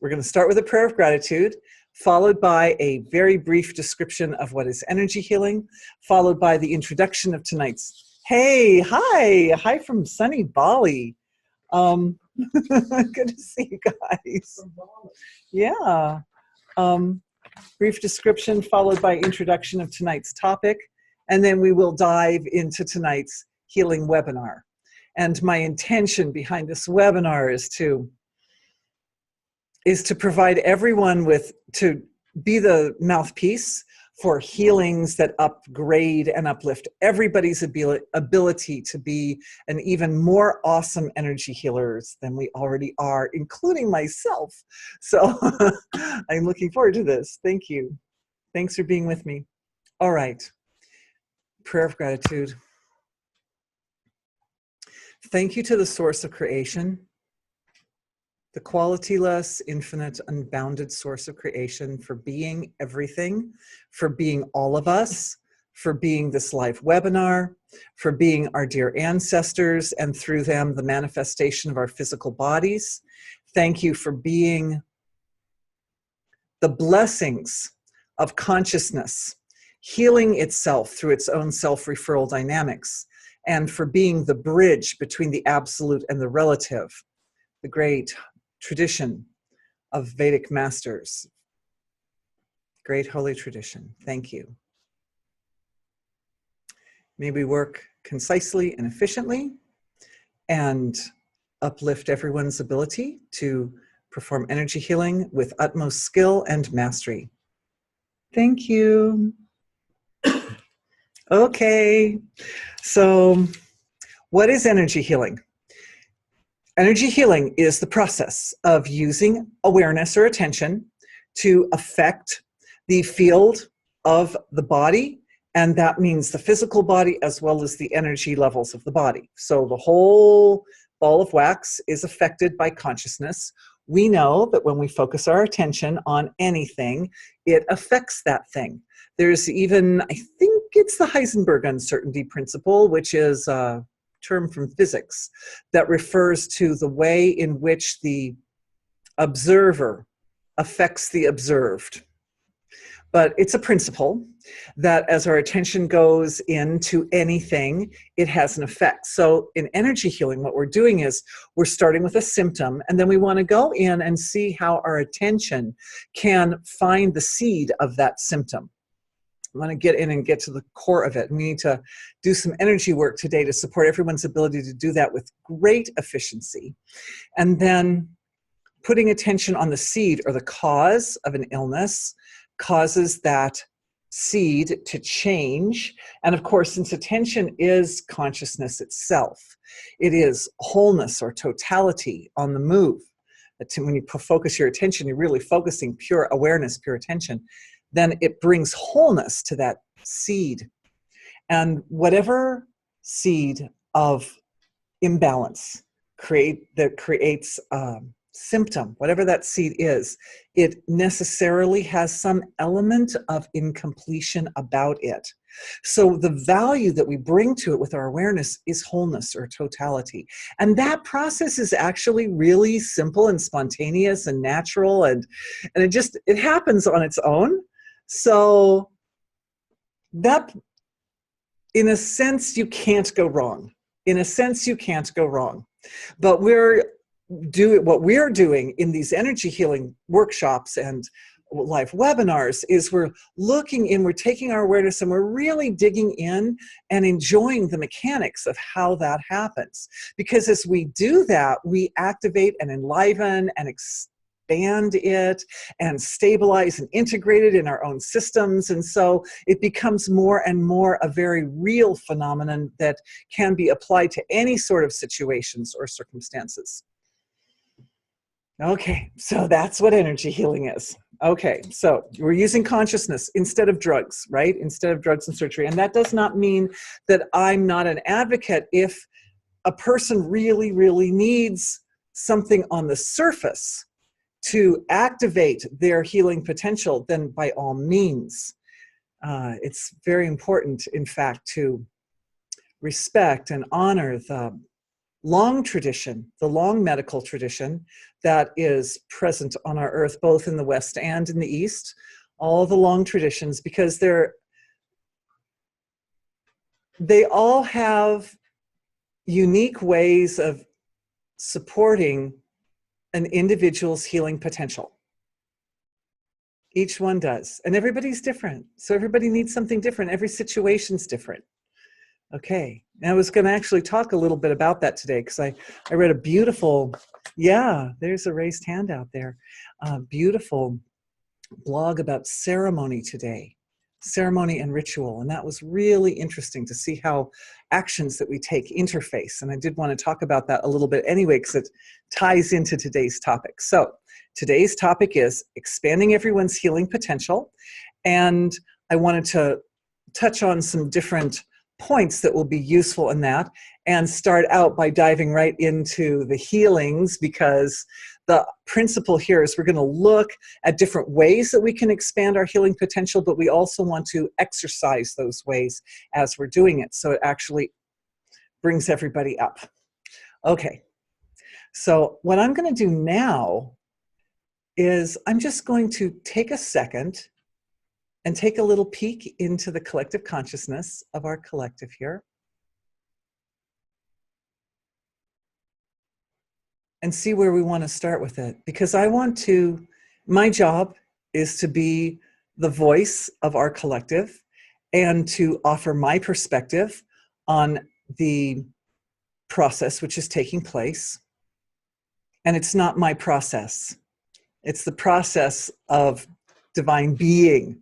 We're going to start with a prayer of gratitude, followed by a very brief description of what is energy healing, followed by the introduction of tonight's. Hey, hi from sunny Bali. Good to see you guys. Yeah. Brief description followed by introduction of tonight's topic, and then we will dive into tonight's healing webinar. And my intention behind this webinar is to provide everyone to be the mouthpiece for healings that upgrade and uplift everybody's ability to be an even more awesome energy healers than we already are, including myself. So I'm looking forward to this. Thank you. Thanks for being with me. All right. Prayer of gratitude. Thank you to the source of creation, the qualityless, infinite, unbounded source of creation, for being everything, for being all of us, for being this live webinar, for being our dear ancestors, and through them, the manifestation of our physical bodies. Thank you for being the blessings of consciousness, healing itself through its own self-referral dynamics, and for being the bridge between the absolute and the relative, the great tradition of Vedic masters. Great holy tradition. Thank you. May we work concisely and efficiently and uplift everyone's ability to perform energy healing with utmost skill and mastery. Thank you. Okay, so what is energy healing? Energy healing is the process of using awareness or attention to affect the field of the body, and that means the physical body as well as the energy levels of the body. So the whole ball of wax is affected by consciousness. We know that when we focus our attention on anything, it affects that thing. There's even, I think it's the Heisenberg uncertainty principle, which is a term from physics that refers to the way in which the observer affects the observed. But it's a principle that as our attention goes into anything, it has an effect. So in energy healing, what we're doing is we're starting with a symptom, and then we want to go in and see how our attention can find the seed of that symptom. I want to get in and get to the core of it. And we need to do some energy work today to support everyone's ability to do that with great efficiency. And then putting attention on the seed or the cause of an illness causes that seed to change. And of course, since attention is consciousness itself, it is wholeness or totality on the move. When you focus your attention, you're really focusing pure awareness, pure attention. Then it brings wholeness to that seed. And whatever seed of imbalance that creates symptom, whatever that seed is, it necessarily has some element of incompletion about it. So the value that we bring to it with our awareness is wholeness or totality. And that process is actually really simple and spontaneous and natural, and it happens on its own. So that, in a sense, you can't go wrong. In a sense, you can't go wrong. But what we're doing in these energy healing workshops and live webinars is we're looking in, we're taking our awareness and we're really digging in and enjoying the mechanics of how that happens. Because as we do that, we activate and enliven and expand it and stabilize and integrate it in our own systems. And so it becomes more and more a very real phenomenon that can be applied to any sort of situations or circumstances. Okay, so that's what energy healing is. Okay, so we're using consciousness instead of drugs, right? Instead of drugs and surgery. And that does not mean that I'm not an advocate. If a person really, really needs something on the surface to activate their healing potential, then by all means, it's very important, in fact, to respect and honor the long tradition, the long medical tradition that is present on our earth, both in the West and in the East, all the long traditions, because they all have unique ways of supporting an individual's healing potential. Each one does. And everybody's different. So everybody needs something different. Every situation's different. Okay. And I was going to actually talk a little bit about that today because I read a beautiful, yeah, there's a raised hand out there, beautiful blog about ceremony today, ceremony and ritual. And that was really interesting to see how actions that we take interface. And I did want to talk about that a little bit anyway, because it ties into today's topic. So today's topic is expanding everyone's healing potential. And I wanted to touch on some different points that will be useful in that, and start out by diving right into the healings, because the principle here is we're going to look at different ways that we can expand our healing potential, but we also want to exercise those ways as we're doing it, so it actually brings everybody up. Okay, so what I'm going to do now is I'm just going to take a second and take a little peek into the collective consciousness of our collective here. And see where we want to start with it. Because my job is to be the voice of our collective and to offer my perspective on the process which is taking place. And it's not my process. It's the process of divine being.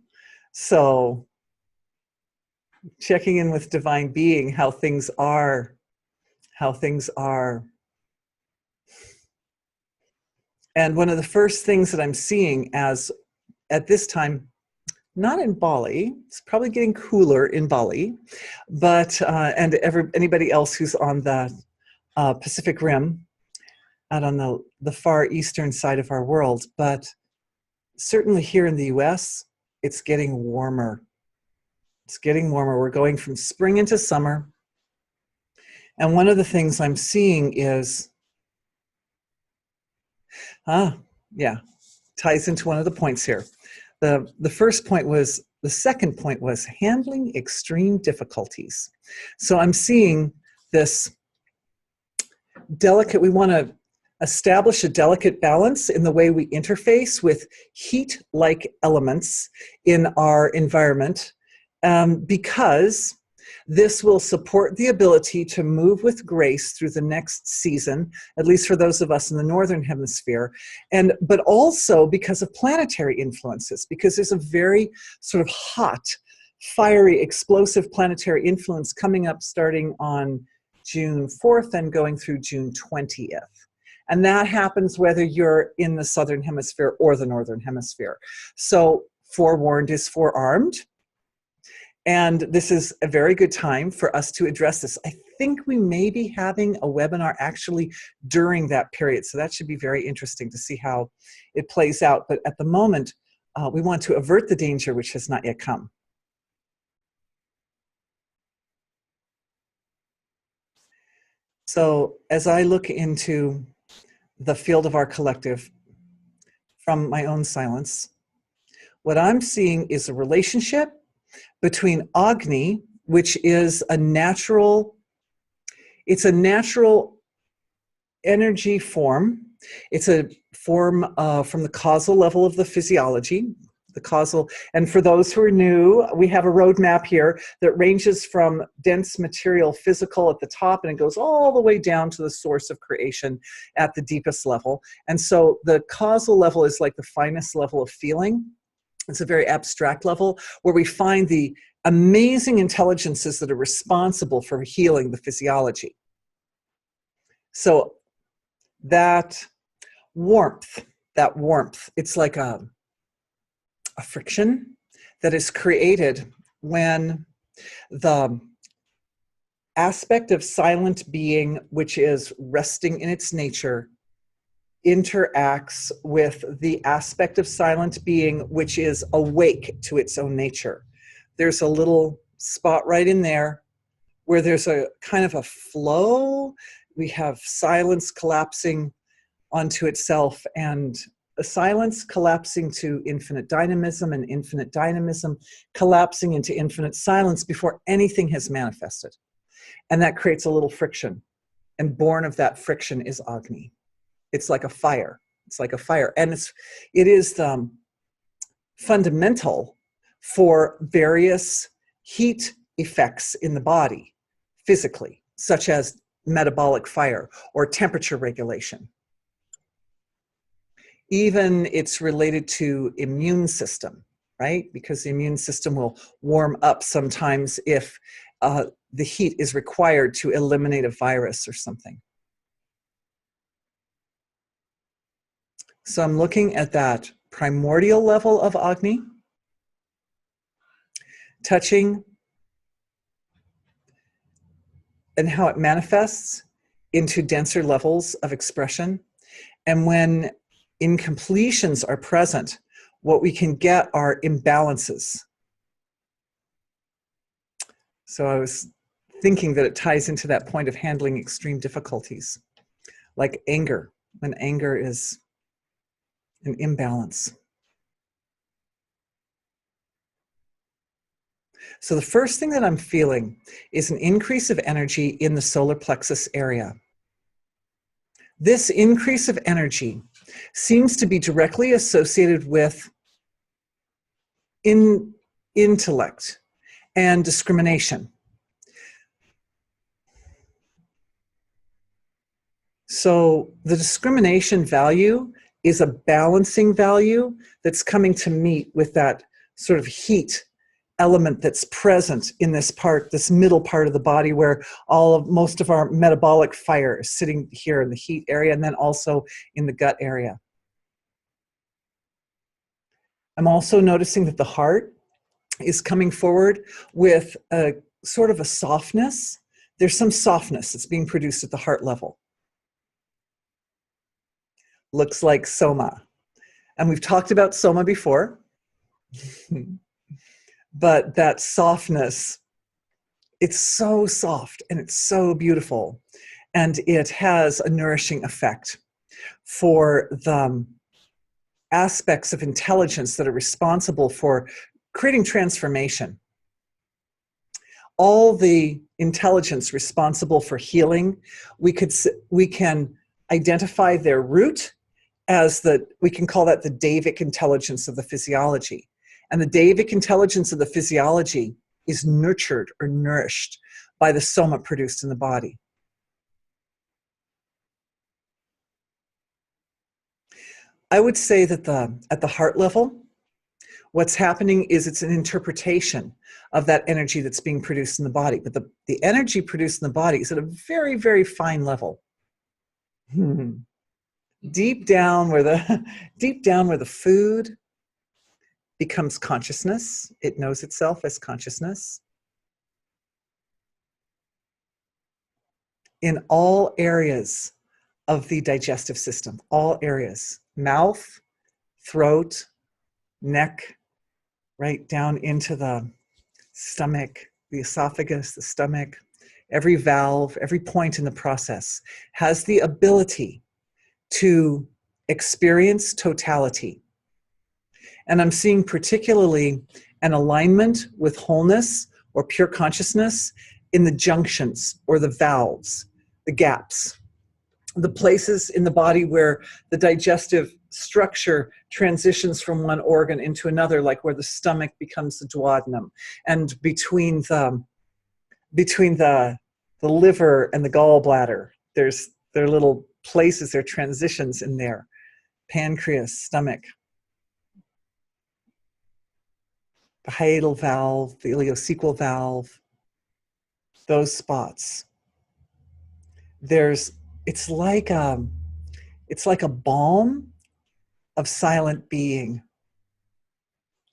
So checking in with divine being, how things are. And one of the first things that I'm seeing as at this time, not in Bali, it's probably getting cooler in Bali, but and anybody else who's on the Pacific Rim, out on the far eastern side of our world, but certainly here in the US, it's getting warmer. It's getting warmer. We're going from spring into summer. And one of the things I'm seeing is, ties into one of the points here. The second point was handling extreme difficulties. So I'm seeing this delicate, we want to establish a delicate balance in the way we interface with heat-like elements in our environment, because this will support the ability to move with grace through the next season, at least for those of us in the Northern Hemisphere, but also because of planetary influences, because there's a very sort of hot, fiery, explosive planetary influence coming up starting on June 4th and going through June 20th. And that happens whether you're in the Southern Hemisphere or the Northern Hemisphere. So forewarned is forearmed. And this is a very good time for us to address this. I think we may be having a webinar actually during that period. So that should be very interesting to see how it plays out. But at the moment, we want to avert the danger which has not yet come. So as I look into the field of our collective from my own silence, what I'm seeing is a relationship between Agni, which is a natural energy form. It's a form from the causal level of the physiology, the causal. And for those who are new, we have a roadmap here that ranges from dense material physical at the top, and it goes all the way down to the source of creation at the deepest level. And so the causal level is like the finest level of feeling. It's a very abstract level where we find the amazing intelligences that are responsible for healing the physiology. So that warmth, it's like a friction that is created when the aspect of silent being, which is resting in its nature, interacts with the aspect of silent being, which is awake to its own nature. There's a little spot right in there where there's a kind of a flow. we have silence collapsing onto itself, and a silence collapsing to infinite dynamism, and infinite dynamism collapsing into infinite silence before anything has manifested. And that creates a little friction. And born of that friction is Agni. It's like a fire. It's like a fire. And it is fundamental for various heat effects in the body physically, such as metabolic fire or temperature regulation. Even it's related to immune system, right? Because the immune system will warm up sometimes if the heat is required to eliminate a virus or something. So I'm looking at that primordial level of Agni, touching and how it manifests into denser levels of expression. And when incompletions are present, what we can get are imbalances. So I was thinking that it ties into that point of handling extreme difficulties, like anger, when anger is an imbalance. So the first thing that I'm feeling is an increase of energy in the solar plexus area. This increase of energy seems to be directly associated with intellect and discrimination. So the discrimination value is a balancing value that's coming to meet with that sort of heat element that's present in this part, this middle part of the body, where most of our metabolic fire is sitting here in the heat area, and then also in the gut area. I'm also noticing that the heart is coming forward with a sort of a softness. There's some softness that's being produced at the heart level. Looks like soma. And we've talked about soma before. But that softness, it's so soft and it's so beautiful. And it has a nourishing effect for the aspects of intelligence that are responsible for creating transformation. All the intelligence responsible for healing, we can identify their root as we can call that the Davic intelligence of the physiology. And the Davic intelligence of the physiology is nurtured or nourished by the soma produced in the body. I would say that at the heart level, what's happening is it's an interpretation of that energy that's being produced in the body. But the energy produced in the body is at a very, very fine level. Deep down where the food becomes consciousness. It knows itself as consciousness. In all areas of the digestive system, all areas, mouth, throat, neck, right down into the stomach, the esophagus, the stomach, every valve, every point in the process has the ability to experience totality. And I'm seeing particularly an alignment with wholeness or pure consciousness in the junctions or the valves, the gaps, the places in the body where the digestive structure transitions from one organ into another, like where the stomach becomes the duodenum, and between the liver and the gallbladder, there are little places, there are transitions in there. Pancreas, stomach, the hiatal valve, the ileocecal valve, those spots. It's like a balm of silent being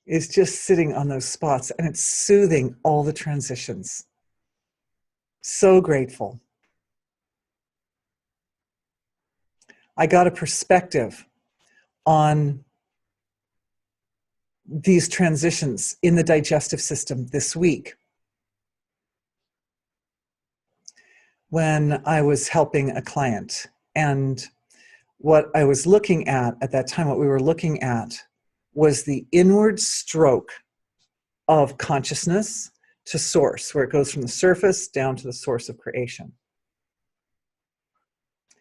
is just sitting on those spots, and it's soothing all the transitions. So grateful. I got a perspective on these transitions in the digestive system this week. when I was helping a client. And what I was looking at that time, what we were looking at was the inward stroke of consciousness to source, where it goes from the surface down to the source of creation.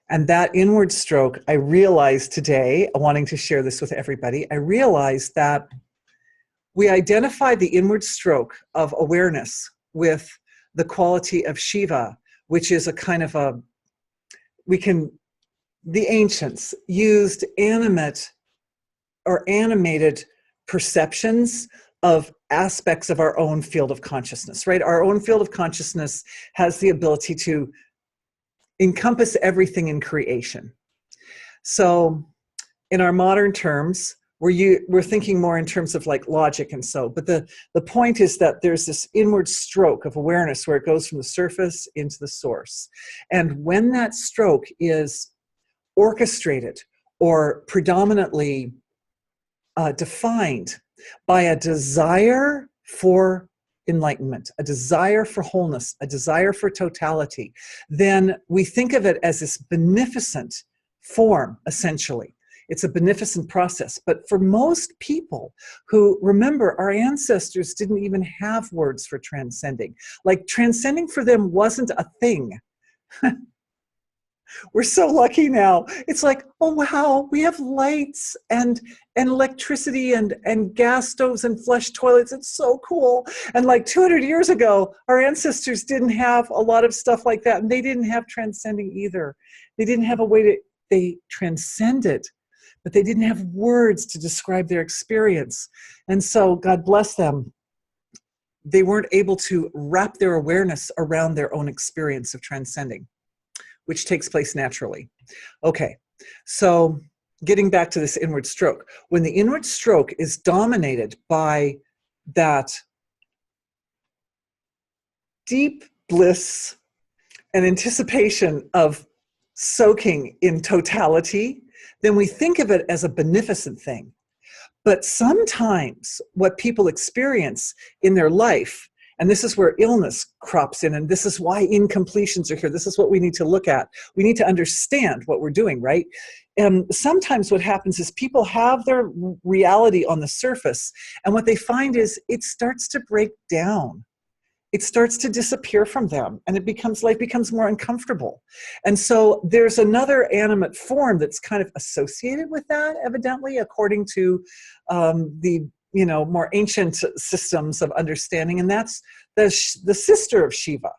And that inward stroke, I realized today, wanting to share this with everybody, I realized that we identified the inward stroke of awareness with the quality of Shiva, which is a kind of the ancients used animated perceptions of aspects of our own field of consciousness, right? Our own field of consciousness has the ability to encompass everything in creation. So in our modern terms, we're thinking more in terms of like logic and so, but the point is that there's this inward stroke of awareness where it goes from the surface into the source. And when that stroke is orchestrated or predominantly defined by a desire for enlightenment, a desire for wholeness, a desire for totality, then we think of it as this beneficent form, essentially. It's a beneficent process. But for most people who, remember, our ancestors didn't even have words for transcending. Like, transcending for them wasn't a thing. We're so lucky now. It's like, oh wow, we have lights and electricity and gas stoves and flush toilets. It's so cool. And like 200 years ago, our ancestors didn't have a lot of stuff like that, and they didn't have transcending either. They didn't have a way to, they transcended, but they didn't have words to describe their experience. And so God bless them, they weren't able to wrap their awareness around their own experience of transcending, which takes place naturally. Okay, so getting back to this inward stroke. When the inward stroke is dominated by that deep bliss and anticipation of soaking in totality, then we think of it as a beneficent thing. But sometimes what people experience in their life, and this is where illness crops in, and this is why incompletions are here. This is what we need to look at. We need to understand what we're doing, right? And sometimes what happens is people have their reality on the surface, and what they find is it starts to break down. It starts to disappear from them, and life becomes more uncomfortable. And so there's another animate form that's kind of associated with that, evidently, according to the more ancient systems of understanding, and that's the sister of Shiva,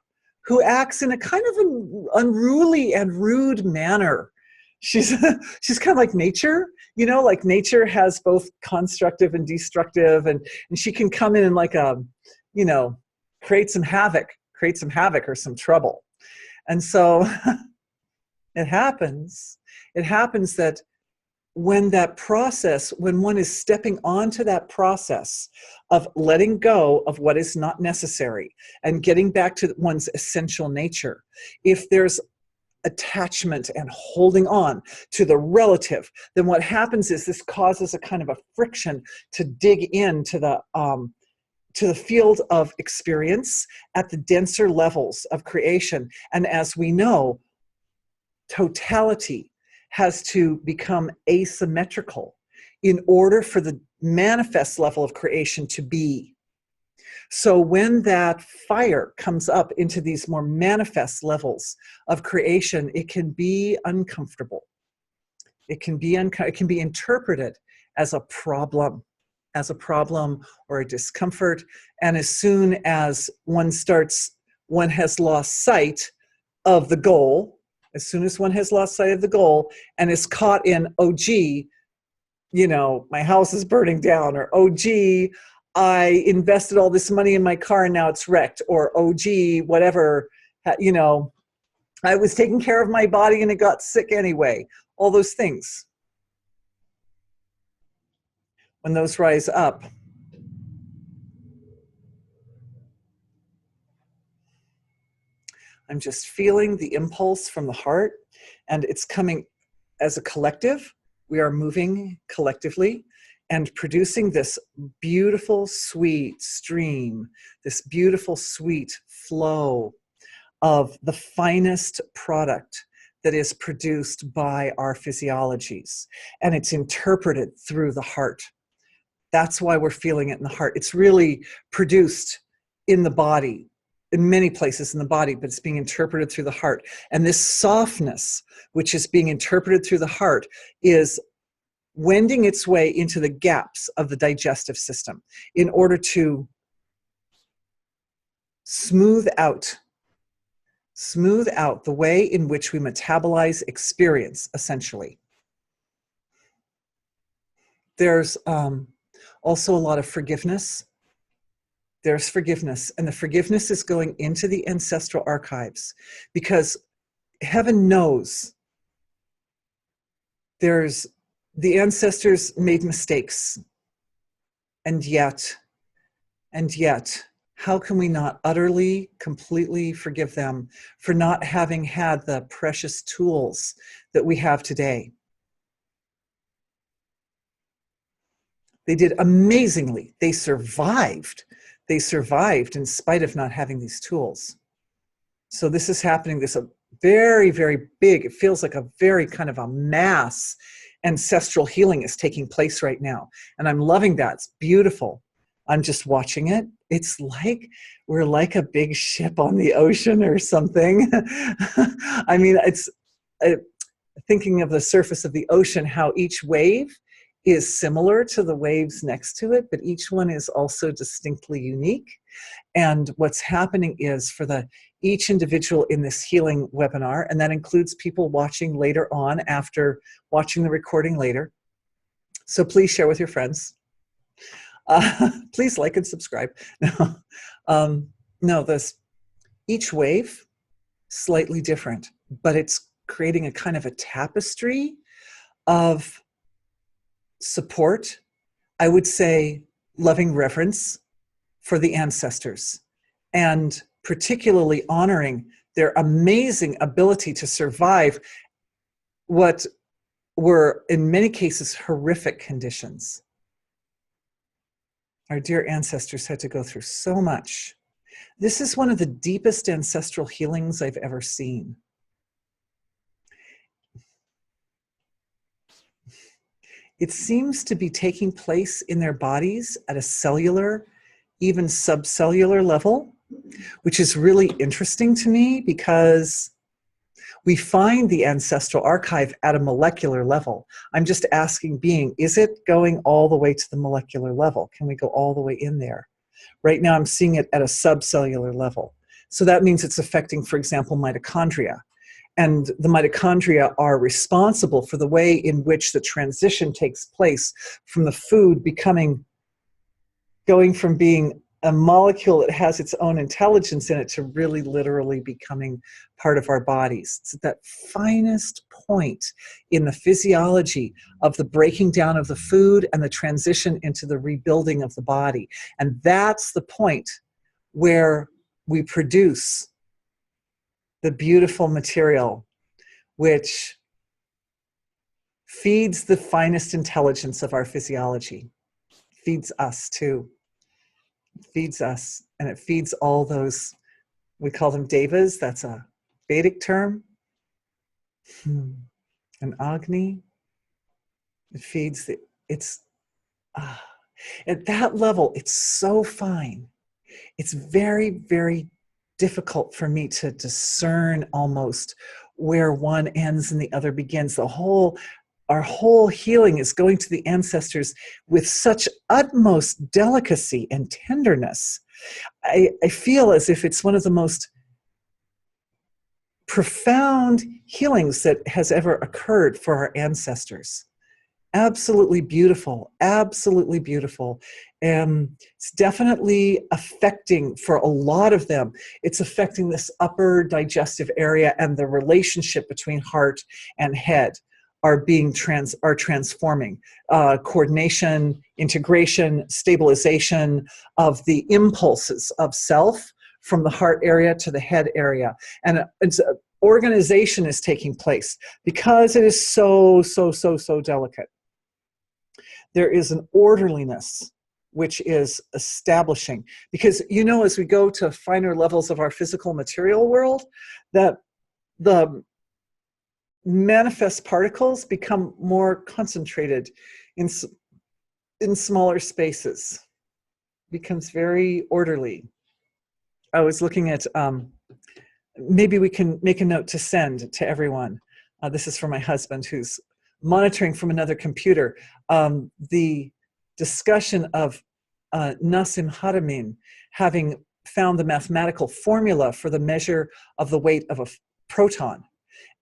who acts in a kind of an unruly and rude manner. She's kind of like nature, like nature has both constructive and destructive, and she can come in and like create some havoc or some trouble. And so it happens that when one is stepping onto that process of letting go of what is not necessary and getting back to one's essential nature, if there's attachment and holding on to the relative, then what happens is this causes a kind of a friction to dig into the field of experience at the denser levels of creation. And as we know, totality has to become asymmetrical in order for the manifest level of creation to be. So when that fire comes up into these more manifest levels of creation, it can be uncomfortable. It can be interpreted as a problem or a discomfort. And as soon as one has lost sight of the goal, and is caught in, oh gee, my house is burning down, or oh gee, I invested all this money in my car and now it's wrecked, or oh gee, whatever, I was taking care of my body and it got sick anyway. All those things. When those rise up, I'm just feeling the impulse from the heart, and it's coming as a collective. We are moving collectively and producing this beautiful, sweet stream, this beautiful, sweet flow of the finest product that is produced by our physiologies, and it's interpreted through the heart. That's why we're feeling it in the heart. It's really produced in the body, in many places in the body, but it's being interpreted through the heart. And this softness, which is being interpreted through the heart, is wending its way into the gaps of the digestive system in order to smooth out the way in which we metabolize experience, essentially. There's also a lot of forgiveness. There's forgiveness, and the forgiveness is going into the ancestral archives, because heaven knows the ancestors made mistakes, and yet, how can we not utterly, completely forgive them for not having had the precious tools that we have today? They did amazingly. They survived. They survived in spite of not having these tools. So this is happening, this a very, very big, it feels like a very kind of a mass ancestral healing is taking place right now. And I'm loving that. It's beautiful. I'm just watching it. It's like we're like a big ship on the ocean or something. I mean, it's thinking of the surface of the ocean, how each wave is similar to the waves next to it, but each one is also distinctly unique. And what's happening is for each individual in this healing webinar, and that includes people watching later on after watching the recording later. So please share with your friends. Please like and subscribe. Each wave slightly different, but it's creating a kind of a tapestry of support, I would say loving reverence for the ancestors, and particularly honoring their amazing ability to survive what were in many cases horrific conditions. Our dear ancestors had to go through so much. This is one of the deepest ancestral healings I've ever seen. It seems to be taking place in their bodies at a cellular, even subcellular level, which is really interesting to me because we find the ancestral archive at a molecular level. I'm just asking being, is it going all the way to the molecular level? Can we go all the way in there? Right now I'm seeing it at a subcellular level. So that means it's affecting, for example, mitochondria. And the mitochondria are responsible for the way in which the transition takes place from the food going from being a molecule that has its own intelligence in it to really literally becoming part of our bodies. It's that finest point in the physiology of the breaking down of the food and the transition into the rebuilding of the body. And that's the point where we produce the beautiful material which feeds the finest intelligence of our physiology, feeds us too. It feeds us, and it feeds all those, we call them devas, that's a Vedic term, and Agni. It feeds at that level, it's so fine. It's very, very difficult for me to discern almost where one ends and the other begins. Our whole healing is going to the ancestors with such utmost delicacy and tenderness. I feel as if it's one of the most profound healings that has ever occurred for our ancestors. Absolutely beautiful, absolutely beautiful. It's definitely affecting, for a lot of them, it's affecting this upper digestive area, and the relationship between heart and head are transforming. Coordination, integration, stabilization of the impulses of self from the heart area to the head area. And organization is taking place because it is so, so, so, so delicate. There is an orderliness which is establishing. Because, you know, as we go to finer levels of our physical material world, that the manifest particles become more concentrated in smaller spaces. Becomes very orderly. I was looking at, maybe we can make a note to send to everyone. This is for my husband who's monitoring from another computer. The discussion of Nassim Haramein having found the mathematical formula for the measure of the weight of a proton.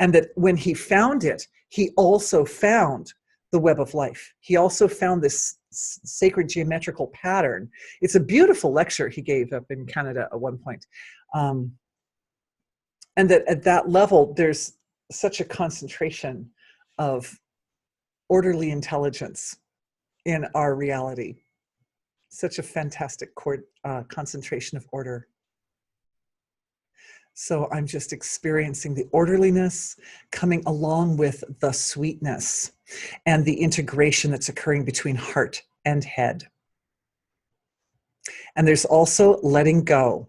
And that when he found it, he also found the web of life. He also found this sacred geometrical pattern. It's a beautiful lecture he gave up in Canada at one point. And that at that level, there's such a concentration of orderly intelligence in our reality. Such a fantastic concentration of order. So I'm just experiencing the orderliness coming along with the sweetness and the integration that's occurring between heart and head. And there's also letting go.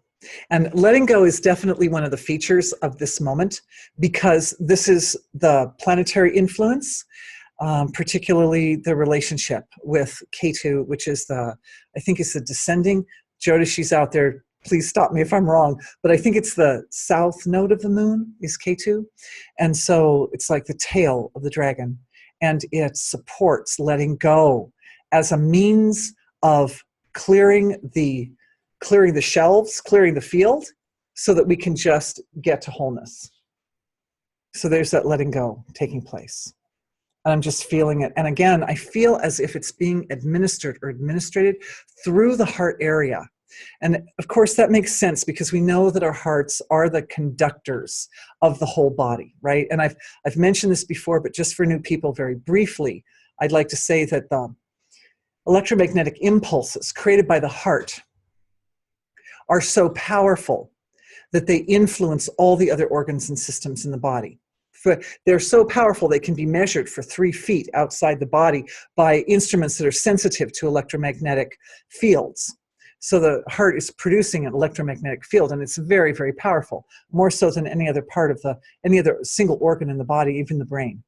And letting go is definitely one of the features of this moment, because this is the planetary influence, particularly the relationship with K2, which is I think it's the descending. Jodishi's out there. Please stop me if I'm wrong, but I think it's the south node of the moon is K2. And so it's like the tail of the dragon, and it supports letting go as a means of clearing the shelves, clearing the field, so that we can just get to wholeness. So there's that letting go taking place. And I'm just feeling it. And again, I feel as if it's being administered or administrated through the heart area. And of course, that makes sense because we know that our hearts are the conductors of the whole body, right? And I've mentioned this before, but just for new people, very briefly, I'd like to say that the electromagnetic impulses created by the heart are so powerful that they influence all the other organs and systems in the body. They're so powerful they can be measured for 3 feet outside the body by instruments that are sensitive to electromagnetic fields. So the heart is producing an electromagnetic field, and it's very, very powerful, more so than any other part of any other single organ in the body, even the brain.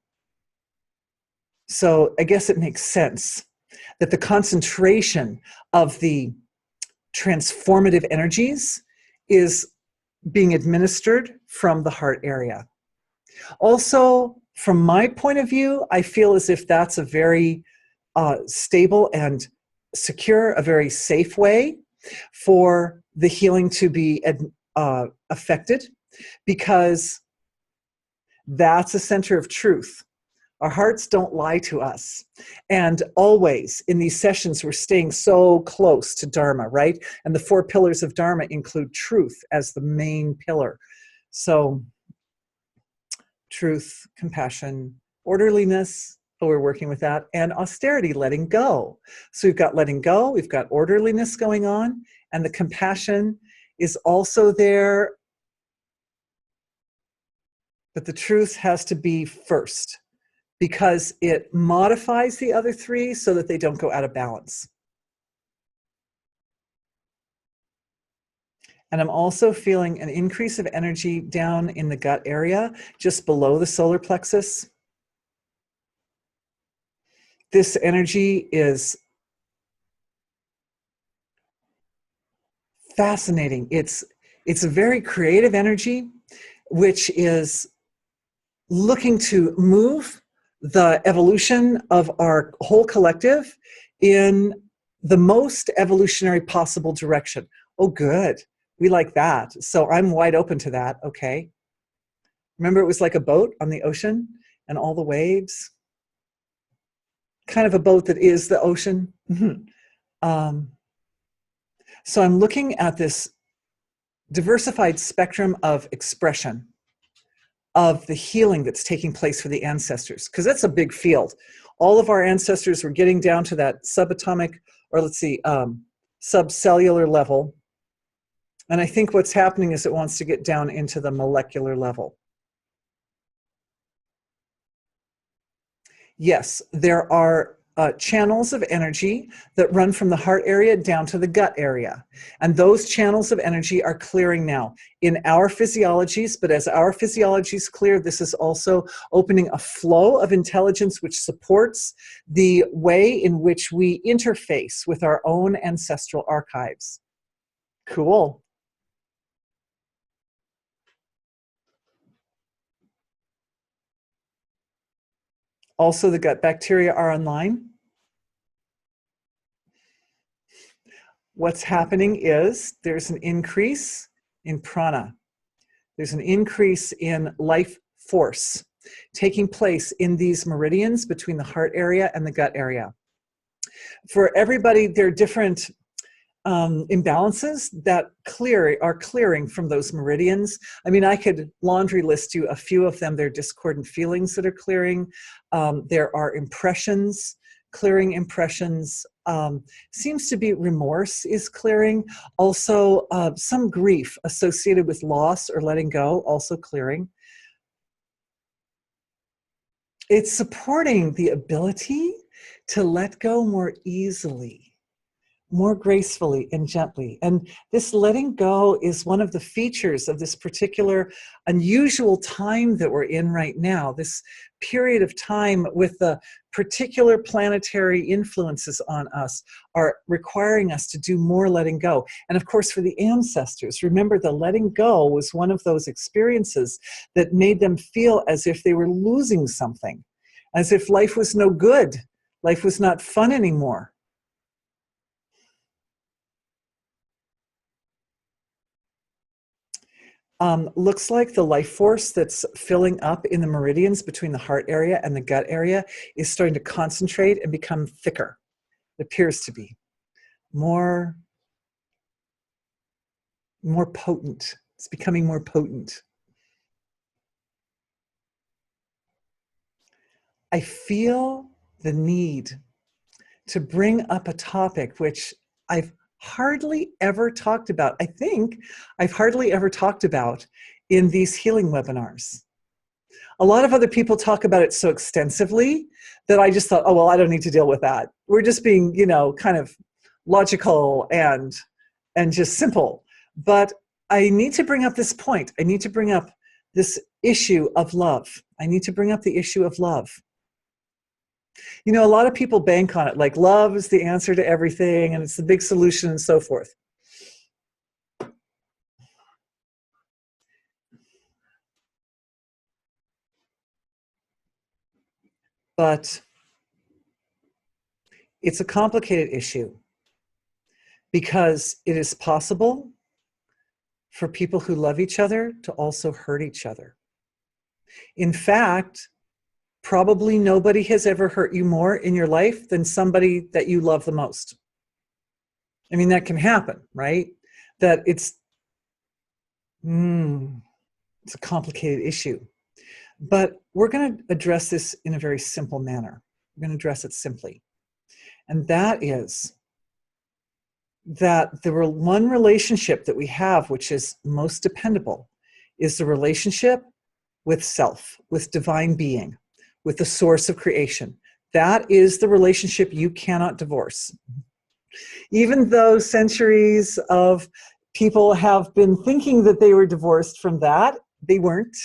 So I guess it makes sense that the concentration of the transformative energies is being administered from the heart area. Also, from my point of view, I feel as if that's a very stable and secure, a very safe way for the healing to be affected, because that's a center of truth. Our hearts don't lie to us. And always in these sessions, we're staying so close to Dharma, right? And the 4 pillars of Dharma include truth as the main pillar. So truth, compassion, orderliness, we're working with that, and austerity, letting go. So we've got letting go, we've got orderliness going on, and the compassion is also there. But the truth has to be first, because it modifies the other 3 so that they don't go out of balance. And I'm also feeling an increase of energy down in the gut area, just below the solar plexus. This energy is fascinating. It's a very creative energy, which is looking to move the evolution of our whole collective in the most evolutionary possible direction. Oh, good. We like that. So I'm wide open to that. Okay. Remember, it was like a boat on the ocean and all the waves. Kind of a boat that is the ocean. So I'm looking at this diversified spectrum of expression of the healing that's taking place for the ancestors, because that's a big field. All of our ancestors were getting down to that subatomic, or let's see, subcellular level. And I think what's happening is it wants to get down into the molecular level. Yes, there are channels of energy that run from the heart area down to the gut area. And those channels of energy are clearing now in our physiologies, but as our physiologies clear, this is also opening a flow of intelligence which supports the way in which we interface with our own ancestral archives. Cool. Also, the gut bacteria are online. What's happening is there's an increase in prana. There's an increase in life force taking place in these meridians between the heart area and the gut area. For everybody, there are different imbalances that are clearing from those meridians. I mean, I could laundry list you a few of them. There are discordant feelings that are clearing. There are impressions, clearing impressions. Seems to be remorse is clearing. Also, some grief associated with loss or letting go, also clearing. It's supporting the ability to let go more easily, more gracefully and gently. And this letting go is one of the features of this particular unusual time that we're in right now, this period of time with the particular planetary influences on us are requiring us to do more letting go. And of course, for the ancestors, remember the letting go was one of those experiences that made them feel as if they were losing something, as if life was no good, life was not fun anymore. Looks like the life force that's filling up in the meridians between the heart area and the gut area is starting to concentrate and become thicker. It appears to be more potent. It's becoming more potent. I feel the need to bring up a topic which I've hardly ever talked about. I think I've hardly ever talked about in these healing webinars. A lot of other people talk about it so extensively that I just thought, oh, well, I don't need to deal with that. We're just being, kind of logical and just simple. But I need to bring up this point. I need to bring up this issue of love. I need to bring up the issue of love. A lot of people bank on it, like love is the answer to everything and it's the big solution and so forth. But it's a complicated issue because it is possible for people who love each other to also hurt each other. In fact, probably nobody has ever hurt you more in your life than somebody that you love the most. I mean, that can happen, right? That it's a complicated issue. But we're going to address this in a very simple manner. We're going to address it simply. And that is that the one relationship that we have, which is most dependable, is the relationship with self, with divine being, with the source of creation. That is the relationship you cannot divorce. Even though centuries of people have been thinking that they were divorced from that, they weren't.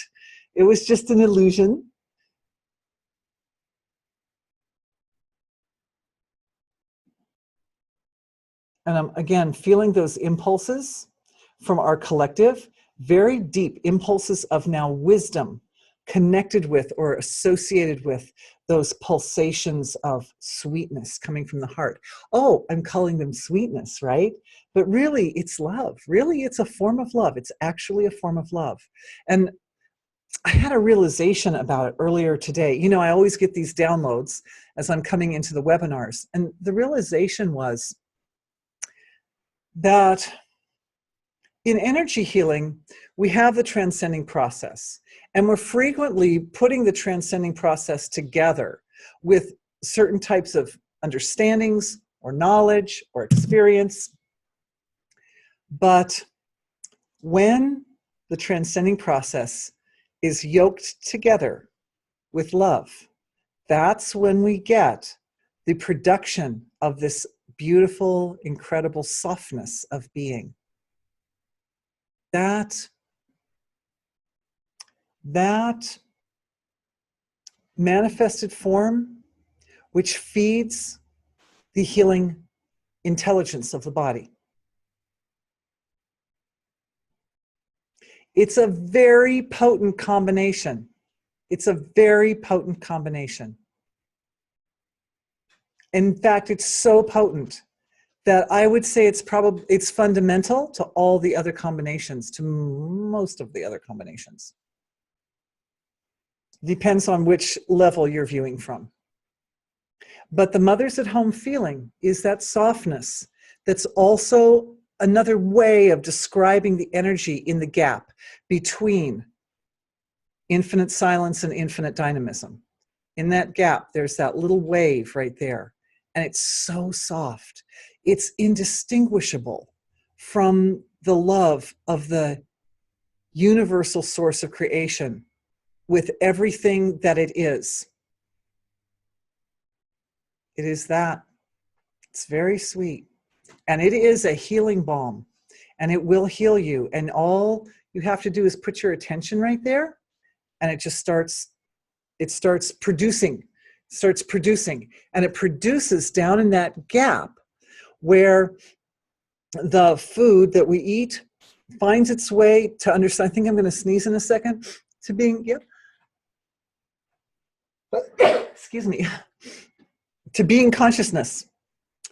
It was just an illusion. And I'm, again, feeling those impulses from our collective, very deep impulses of now wisdom connected with or associated with those pulsations of sweetness coming from the heart. Oh, I'm calling them sweetness, right? But really, it's love. Really, it's a form of love. It's actually a form of love. And I had a realization about it earlier today. I always get these downloads as I'm coming into the webinars. And the realization was that in energy healing, we have the transcending process, and we're frequently putting the transcending process together with certain types of understandings or knowledge or experience. But when the transcending process is yoked together with love, that's when we get the production of this beautiful, incredible softness of being. That manifested form, which feeds the healing intelligence of the body. It's a very potent combination. It's a very potent combination. In fact, it's so potent that I would say it's fundamental to all the other combinations, to most of the other combinations. Depends on which level you're viewing from. But the mothers at home feeling is that softness that's also another way of describing the energy in the gap between infinite silence and infinite dynamism. In that gap, there's that little wave right there. And it's so soft. It's indistinguishable from the love of the universal source of creation with everything that it is. It is that. It's very sweet. And it is a healing balm. And it will heal you. And all you have to do is put your attention right there. And it just starts producing. And it produces down in that gap where the food that we eat finds its way to understand. I think I'm going to sneeze in a second. To being, yep. Excuse me. To being consciousness.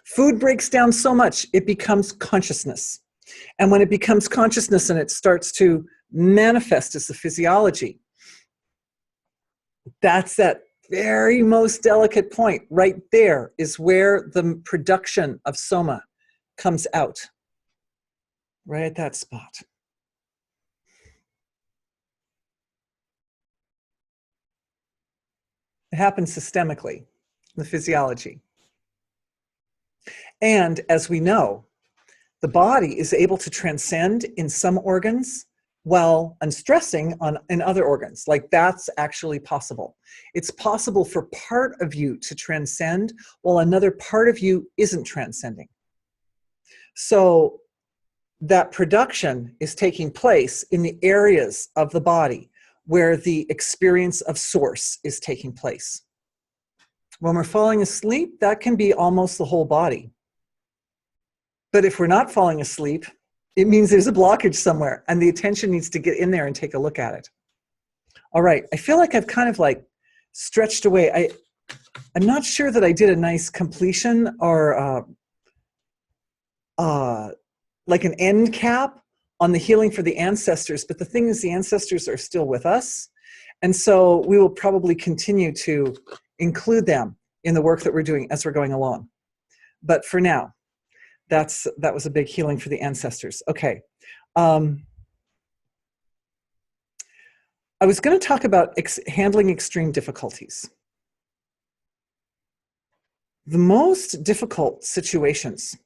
Food breaks down so much, it becomes consciousness. And when it becomes consciousness and it starts to manifest as the physiology, that's that very most delicate point. Right there is where the production of soma comes out. Right at that spot. It happens systemically, the physiology. And as we know, the body is able to transcend in some organs while unstressing in other organs. Like that's actually possible. It's possible for part of you to transcend while another part of you isn't transcending. So that production is taking place in the areas of the body where the experience of source is taking place. When we're falling asleep, that can be almost the whole body. But if we're not falling asleep, it means there's a blockage somewhere and the attention needs to get in there and take a look at it. All right, I feel like I've kind of like stretched away. I'm not sure that I did a nice completion or like an end cap on the healing for the ancestors, but the thing is the ancestors are still with us. And so we will probably continue to include them in the work that we're doing as we're going along. But for now, that was a big healing for the ancestors. Okay. I was going to talk about handling extreme difficulties. The most difficult situations,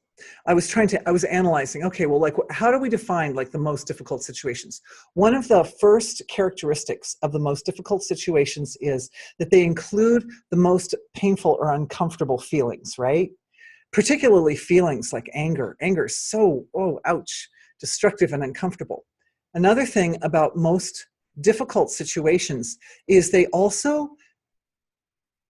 I was analyzing, okay, well, like, how do we define like the most difficult situations? One of the first characteristics of the most difficult situations is that they include the most painful or uncomfortable feelings, right? Particularly feelings like anger. Anger is so, oh, ouch, destructive and uncomfortable. Another thing about most difficult situations is they also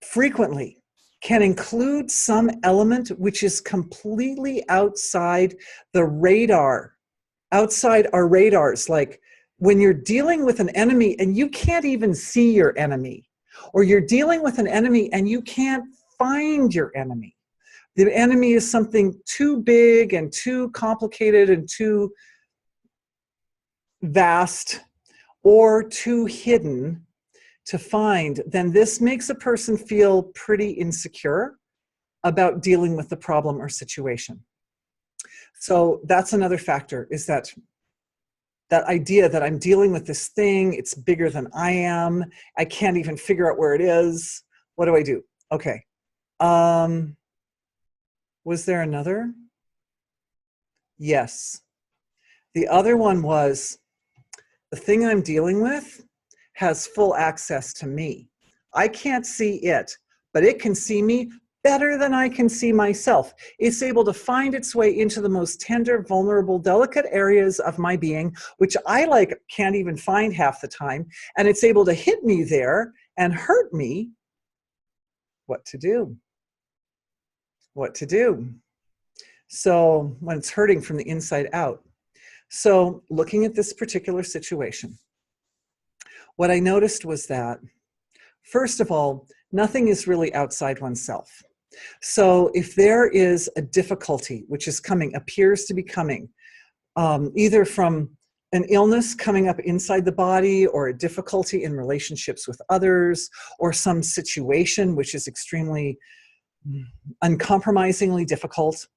frequently can include some element which is completely outside the radar, outside our radars. Like when you're dealing with an enemy and you can't even see your enemy, or you're dealing with an enemy and you can't find your enemy. The enemy is something too big and too complicated and too vast or too hidden to find, then this makes a person feel pretty insecure about dealing with the problem or situation. So that's another factor, is that idea that I'm dealing with this thing, it's bigger than I am, I can't even figure out where it is. What do I do? Okay. Was there another? Yes. The other one was, the thing I'm dealing with has full access to me. I can't see it, but it can see me better than I can see myself. It's able to find its way into the most tender, vulnerable, delicate areas of my being, which I can't even find half the time. And it's able to hit me there and hurt me. What to do? What to do? So when it's hurting from the inside out. So looking at this particular situation, what I noticed was that, first of all, nothing is really outside oneself. So if there is a difficulty which is coming, appears to be coming, either from an illness coming up inside the body, or a difficulty in relationships with others, or some situation which is extremely uncompromisingly difficult,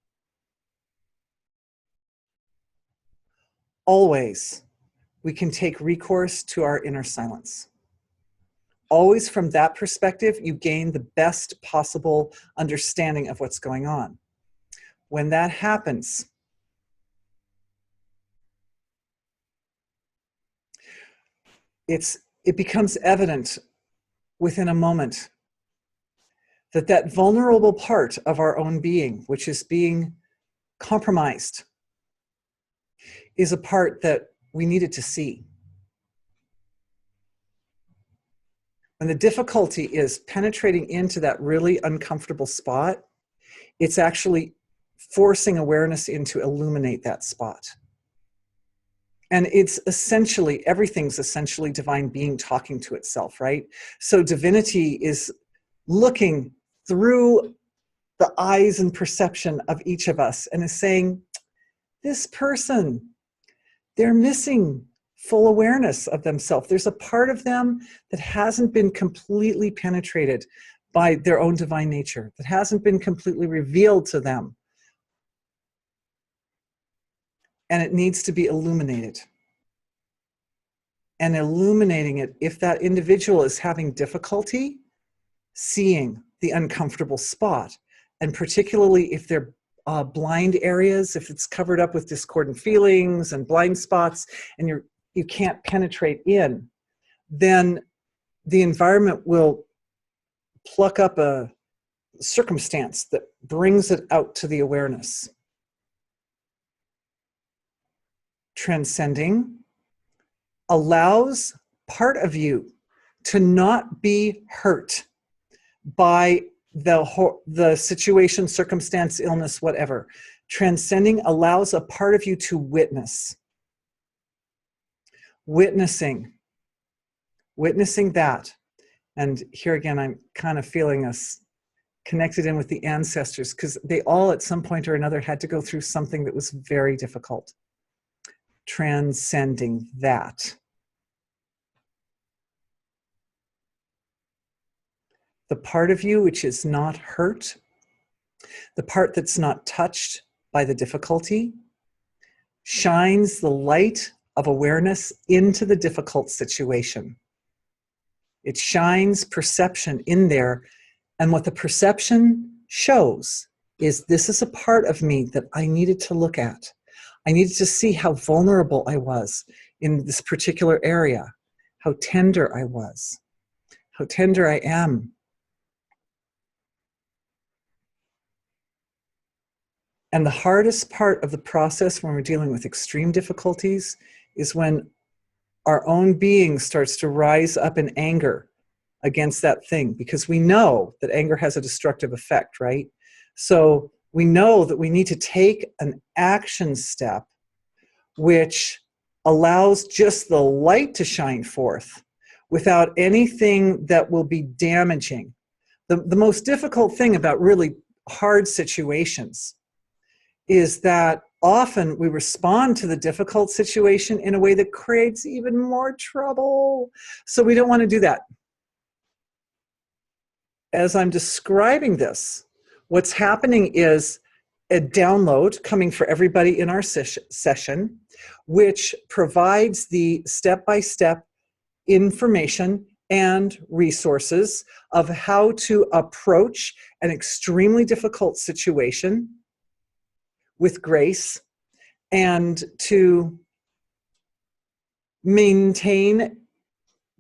always we can take recourse to our inner silence. Always from that perspective, you gain the best possible understanding of what's going on. When that happens, it becomes evident within a moment that that vulnerable part of our own being, which is being compromised, is a part that we needed to see. When the difficulty is penetrating into that really uncomfortable spot, it's actually forcing awareness in to illuminate that spot. And it's essentially, everything's essentially divine being talking to itself, right? So divinity is looking through the eyes and perception of each of us and is saying, this person, they're missing full awareness of themselves. There's a part of them that hasn't been completely penetrated by their own divine nature, that hasn't been completely revealed to them. And it needs to be illuminated. And illuminating it, if that individual is having difficulty seeing the uncomfortable spot, and particularly if they're blind areas, if it's covered up with discordant feelings and blind spots, and you can't penetrate in, then the environment will pluck up a circumstance that brings it out to the awareness. Transcending allows part of you to not be hurt by the situation, circumstance, illness, whatever. Transcending allows a part of you to witness. Witnessing that. And here again, I'm kind of feeling us connected in with the ancestors, because they all at some point or another had to go through something that was very difficult. Transcending that. The part of you which is not hurt, the part that's not touched by the difficulty, shines the light of awareness into the difficult situation. It shines perception in there, and what the perception shows is, this is a part of me that I needed to look at. I needed to see how vulnerable I was in this particular area, how tender I was, how tender I am. And the hardest part of the process when we're dealing with extreme difficulties is when our own being starts to rise up in anger against that thing, because we know that anger has a destructive effect, right? So we know that we need to take an action step which allows just the light to shine forth without anything that will be damaging. The most difficult thing about really hard situations is that often we respond to the difficult situation in a way that creates even more trouble. So we don't want to do that. As I'm describing this, what's happening is a download coming for everybody in our session, which provides the step-by-step information and resources of how to approach an extremely difficult situation with grace, and to maintain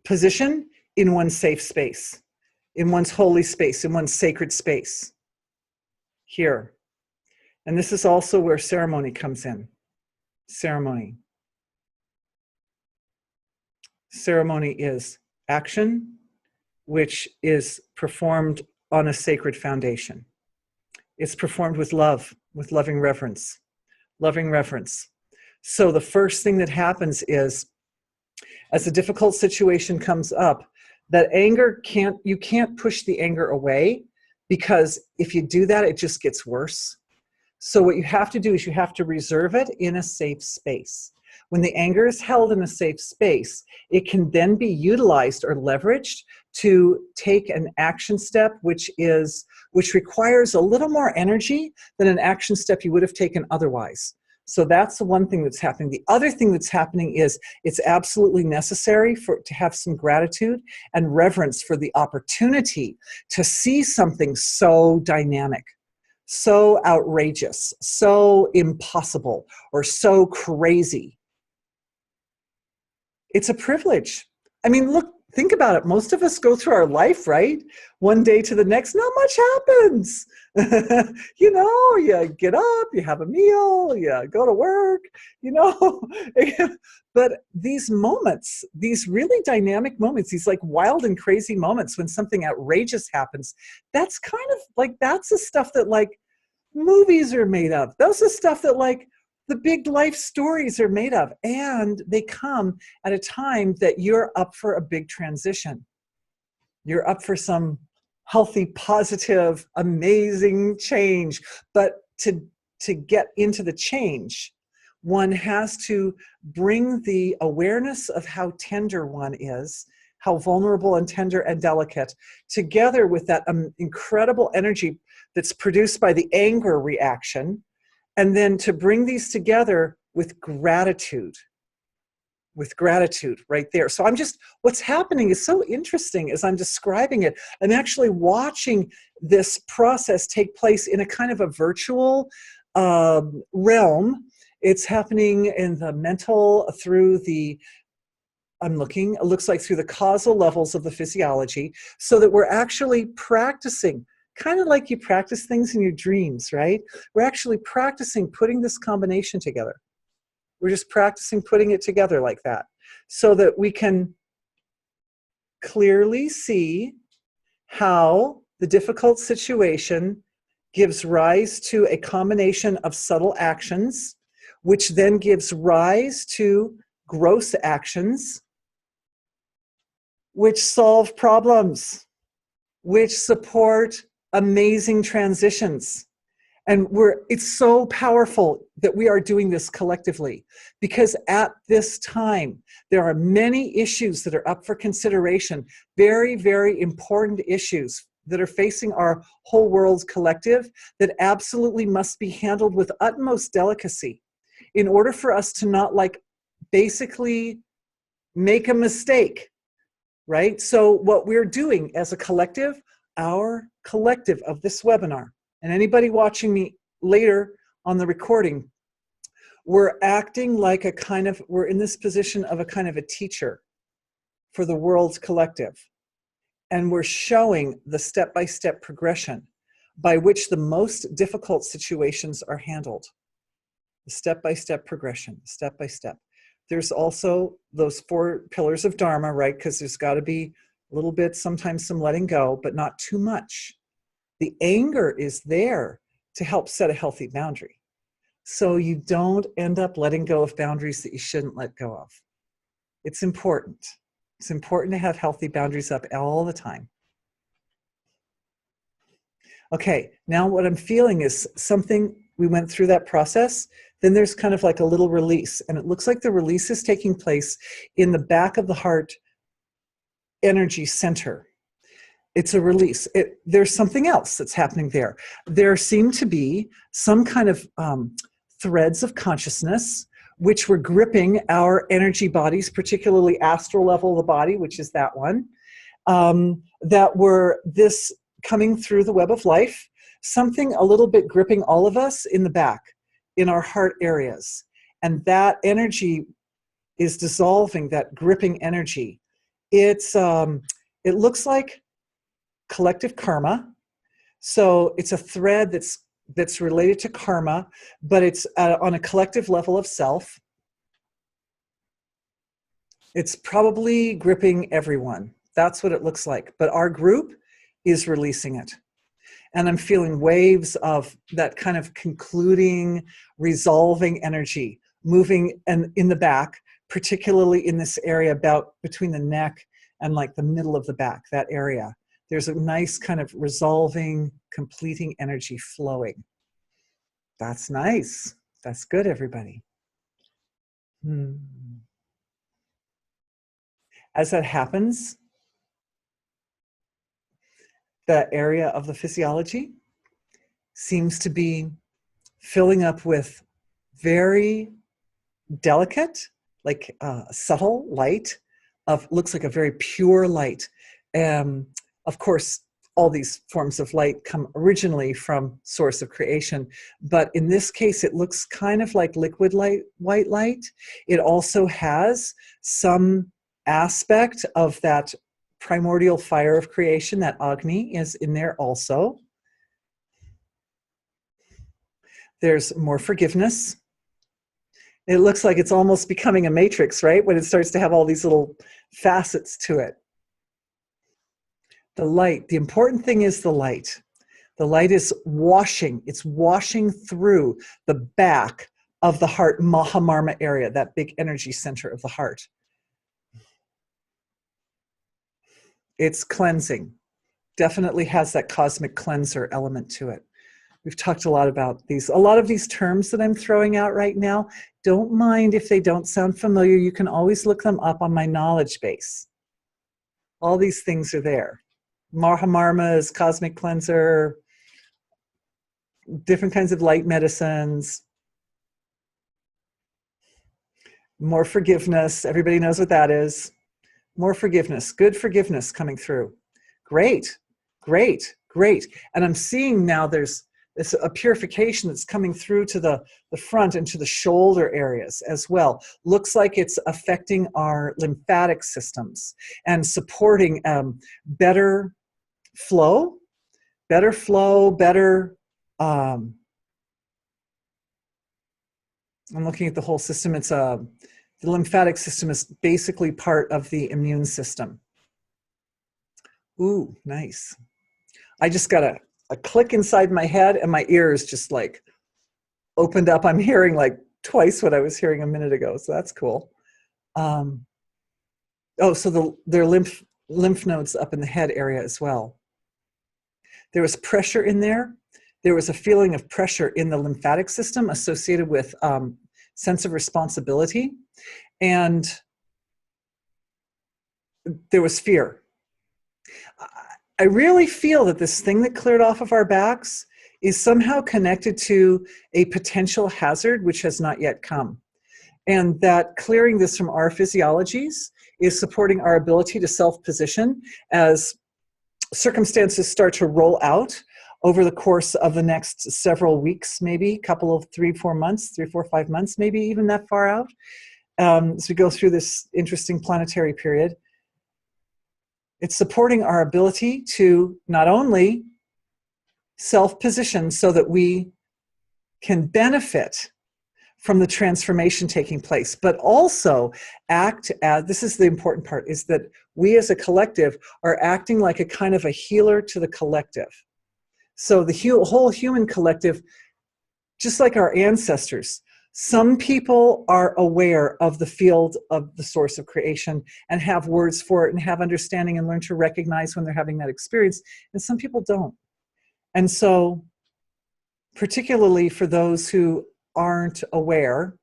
position in one's safe space, in one's holy space, in one's sacred space. here. And this is also where ceremony comes in. Ceremony. Ceremony is action, which is performed on a sacred foundation. It's performed with love, with loving reverence. Loving reverence. So the first thing that happens is, as a difficult situation comes up, that anger you can't push the anger away, because if you do that, it just gets worse. So what you have to do is you have to reserve it in a safe space. When the anger is held in a safe space, it can then be utilized or leveraged to take an action step, which requires a little more energy than an action step you would have taken otherwise. So that's the one thing that's happening. The other thing that's happening is it's absolutely necessary to have some gratitude and reverence for the opportunity to see something so dynamic, so outrageous, so impossible, or so crazy. It's a privilege. I mean, look, think about it. Most of us go through our life, right? One day to the next, not much happens. You know, you get up, you have a meal, you go to work, you know. But these moments, these really dynamic moments, these like wild and crazy moments when something outrageous happens, that's kind of like, that's the stuff that like movies are made of. Those are stuff that like the big life stories are made of, and they come at a time that you're up for a big transition. You're up for some healthy, positive, amazing change. But to get into the change, one has to bring the awareness of how tender one is, how vulnerable and tender and delicate, together with that incredible energy that's produced by the anger reaction, and then to bring these together with gratitude right there. So what's happening is so interesting as I'm describing it. I'm actually watching this process take place in a kind of a virtual realm. It's happening in the mental, through the, it looks like through the causal levels of the physiology, so that we're actually practicing, kind of like you practice things in your dreams, right? We're actually practicing putting this combination together. We're just practicing putting it together like that, so that we can clearly see how the difficult situation gives rise to a combination of subtle actions, which then gives rise to gross actions, which solve problems, which support amazing transitions. And it's so powerful that we are doing this collectively, because at this time, there are many issues that are up for consideration, very, very important issues that are facing our whole world's collective, that absolutely must be handled with utmost delicacy in order for us to not like basically make a mistake, right? So what we're doing as a collective, our collective of this webinar, and anybody watching me later on the recording, we're acting like we're in this position of a kind of a teacher for the world's collective. And we're showing the step-by-step progression by which the most difficult situations are handled. The step-by-step progression, step-by-step. There's also those 4 pillars of Dharma, right? Because there's got to be a little bit, sometimes some letting go, but not too much. The anger is there to help set a healthy boundary, so you don't end up letting go of boundaries that you shouldn't let go of. It's important. It's important to have healthy boundaries up all the time. Okay, now what I'm feeling is something, we went through that process, then there's kind of like a little release, and it looks like the release is taking place in the back of the heart energy center. It's a release. There's something else that's happening there. There seem to be some kind of threads of consciousness which were gripping our energy bodies, particularly astral level of the body, which is that one, that were this coming through the web of life, something a little bit gripping all of us in the back, in our heart areas. And that energy is dissolving, that gripping energy. It looks like collective karma. So it's a thread that's that's related to karma, but it's on a collective level of self. It's probably gripping everyone. That's what it looks like. But our group is releasing it. And I'm feeling waves of that kind of concluding, resolving energy moving and in the back, particularly in this area about between the neck and like the middle of the back, that area. There's a nice kind of resolving, completing energy flowing. That's nice. That's good, everybody. As that happens, the area of the physiology seems to be filling up with very delicate, like subtle light of, looks like a very pure light. Of course, all these forms of light come originally from source of creation, but in this case, it looks kind of like liquid light, white light. It also has some aspect of that primordial fire of creation, that Agni is in there also. There's more forgiveness. It looks like it's almost becoming a matrix, right? When it starts to have all these little facets to it. The light, the important thing is the light. The light is washing, it's washing through the back of the heart, Mahamarma area, that big energy center of the heart. It's cleansing. Definitely has that cosmic cleanser element to it. We've talked a lot about these. A lot of these terms that I'm throwing out right now, don't mind if they don't sound familiar. You can always look them up on my knowledge base. All these things are there. Mahamarmas, cosmic cleanser, different kinds of light medicines, more forgiveness. Everybody knows what that is. More forgiveness, good forgiveness coming through. Great, great, great. And I'm seeing now there's a purification that's coming through to the front and to the shoulder areas as well. Looks like it's affecting our lymphatic systems and supporting better flow, I'm looking at the whole system. It's the lymphatic system is basically part of the immune system. Ooh, nice. I just got a click inside my head and my ears just like opened up. I'm hearing like twice what I was hearing a minute ago, so that's cool. Oh, so their lymph nodes up in the head area as well. There was pressure in there. There was a feeling of pressure in the lymphatic system associated with sense of responsibility. And there was fear. I really feel that this thing that cleared off of our backs is somehow connected to a potential hazard which has not yet come. And that clearing this from our physiologies is supporting our ability to self-position as circumstances start to roll out over the course of the next several weeks, maybe couple of 3, 4 months, 3, 4, 5 months, maybe even that far out, as we go through this interesting planetary period. It's supporting our ability to not only self-position so that we can benefit from the transformation taking place, but also act as, this is the important part, is that we as a collective are acting like a kind of a healer to the collective. So the whole human collective, just like our ancestors, some people are aware of the field of the source of creation and have words for it and have understanding and learn to recognize when they're having that experience, and some people don't. And so, particularly for those who aren't aware,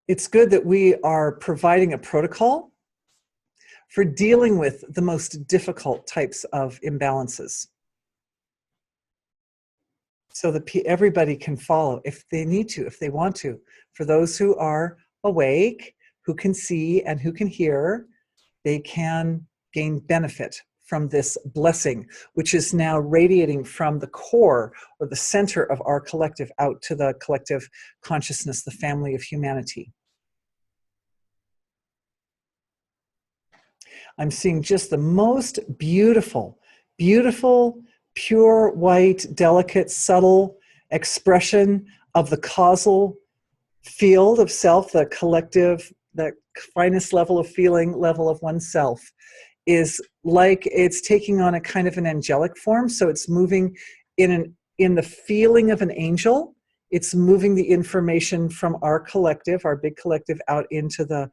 it's good that we are providing a protocol for dealing with the most difficult types of imbalances, so that everybody can follow if they need to, if they want to. For those who are awake, who can see and who can hear, they can gain benefit from this blessing, which is now radiating from the core or the center of our collective out to the collective consciousness, the family of humanity. I'm seeing just the most beautiful, beautiful, pure white, delicate, subtle expression of the causal field of self, the collective, the finest level of feeling, level of oneself, is like it's taking on a kind of an angelic form. So it's moving in the feeling of an angel. It's moving the information from our collective, our big collective, out into the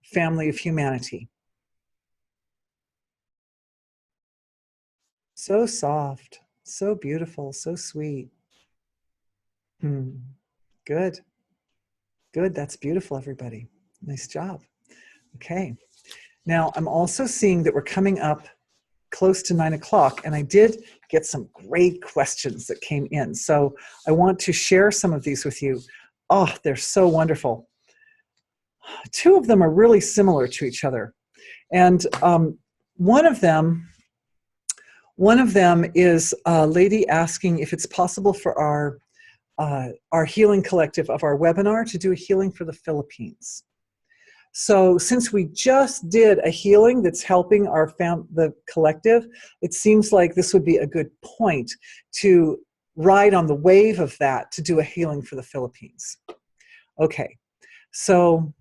family of humanity. So soft, so beautiful, so sweet. Good. Good. That's beautiful, everybody. Nice job. Okay. Now, I'm also seeing that we're coming up close to 9 o'clock, and I did get some great questions that came in. So I want to share some of these with you. Oh, they're so wonderful. Two of them are really similar to each other. And one of them is a lady asking if it's possible for our healing collective of our webinar to do a healing for the Philippines. So since we just did a healing that's helping the collective, it seems like this would be a good point to ride on the wave of that to do a healing for the Philippines. Okay, so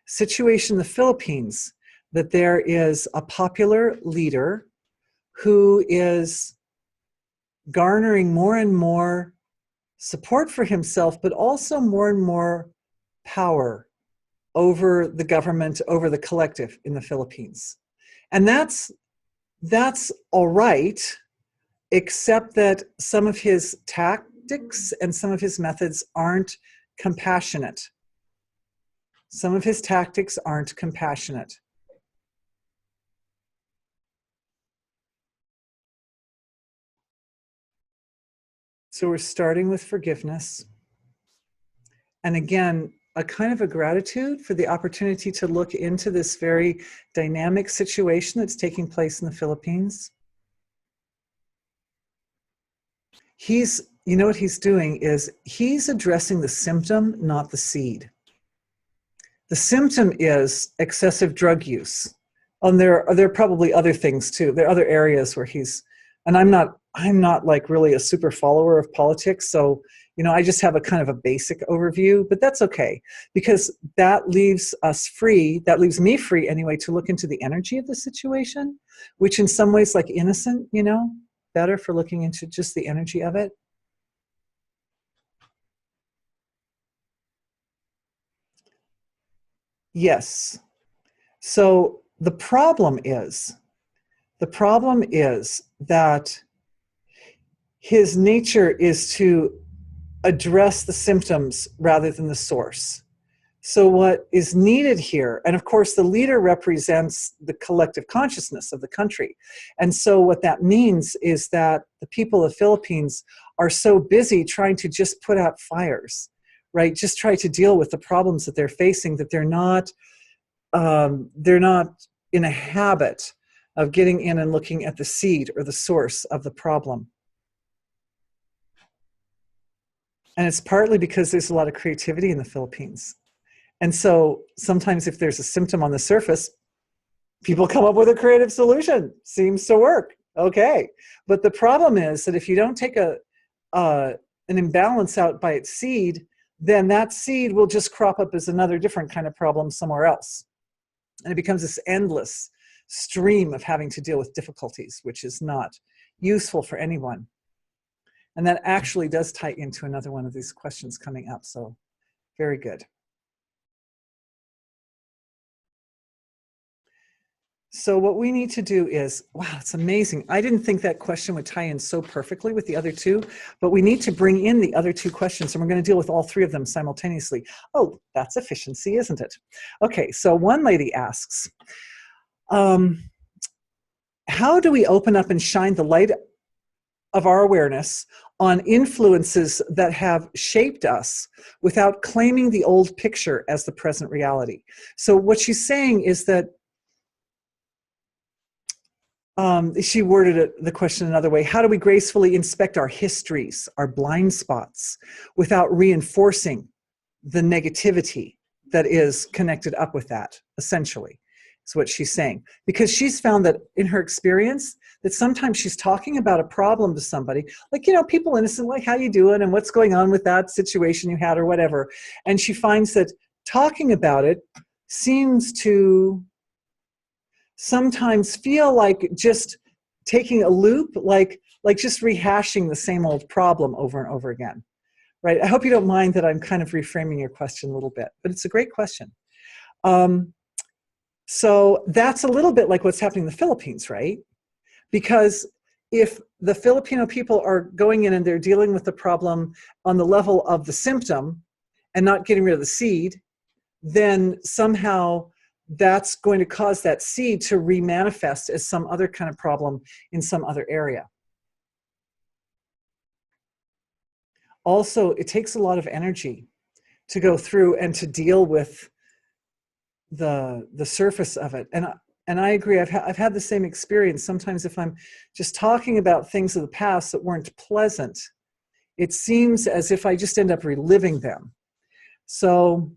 situation in the Philippines, that there is a popular leader who is garnering more and more support for himself, but also more and more power over the government, over the collective in the Philippines. And that's all right, except that some of his tactics and some of his methods aren't compassionate. Some of his tactics aren't compassionate. So we're starting with forgiveness. And again, a kind of a gratitude for the opportunity to look into this very dynamic situation that's taking place in the Philippines. You know what he's doing is he's addressing the symptom, not the seed. The symptom is excessive drug use. And there are probably other things too. There are other areas where and I'm not like really a super follower of politics. So, I just have a kind of a basic overview, but that's okay, because that leaves us free, that leaves me free anyway, to look into the energy of the situation, which in some ways like innocent, better for looking into just the energy of it. Yes. So the problem is that his nature is to address the symptoms rather than the source. So what is needed here, and of course the leader represents the collective consciousness of the country. And so what that means is that the people of the Philippines are so busy trying to just put out fires, right? Just try to deal with the problems that they're facing, that they're not in a habit of getting in and looking at the seed or the source of the problem. And it's partly because there's a lot of creativity in the Philippines. And so sometimes if there's a symptom on the surface, people come up with a creative solution. Seems to work. Okay. But the problem is that if you don't take an imbalance out by its seed, then that seed will just crop up as another different kind of problem somewhere else. And it becomes this endless stream of having to deal with difficulties, which is not useful for anyone. And that actually does tie into another one of these questions coming up. So very good. So what we need to do is, wow, it's amazing. I didn't think that question would tie in so perfectly with the other two, but we need to bring in the other two questions, and we're going to deal with all three of them simultaneously. Oh, that's efficiency, isn't it? Okay, so one lady asks, how do we open up and shine the light of our awareness on influences that have shaped us without claiming the old picture as the present reality? So what she's saying is that she worded the question another way. How do we gracefully inspect our histories, our blind spots, without reinforcing the negativity that is connected up with that, essentially? is what she's saying. Because she's found that in her experience, that sometimes she's talking about a problem to somebody, like, you know, people innocent, like, how you doing and what's going on with that situation you had or whatever. And she finds that talking about it seems to sometimes feel like just taking a loop, like just rehashing the same old problem over and over again, right? I hope you don't mind that I'm kind of reframing your question a little bit, but it's a great question. So that's a little bit like what's happening in the Philippines, right? Because if the Filipino people are going in and they're dealing with the problem on the level of the symptom and not getting rid of the seed, then somehow that's going to cause that seed to remanifest as some other kind of problem in some other area. Also, it takes a lot of energy to go through and to deal with the surface of it. And I agree, I've had the same experience. Sometimes if I'm just talking about things of the past that weren't pleasant, it seems as if I just end up reliving them. So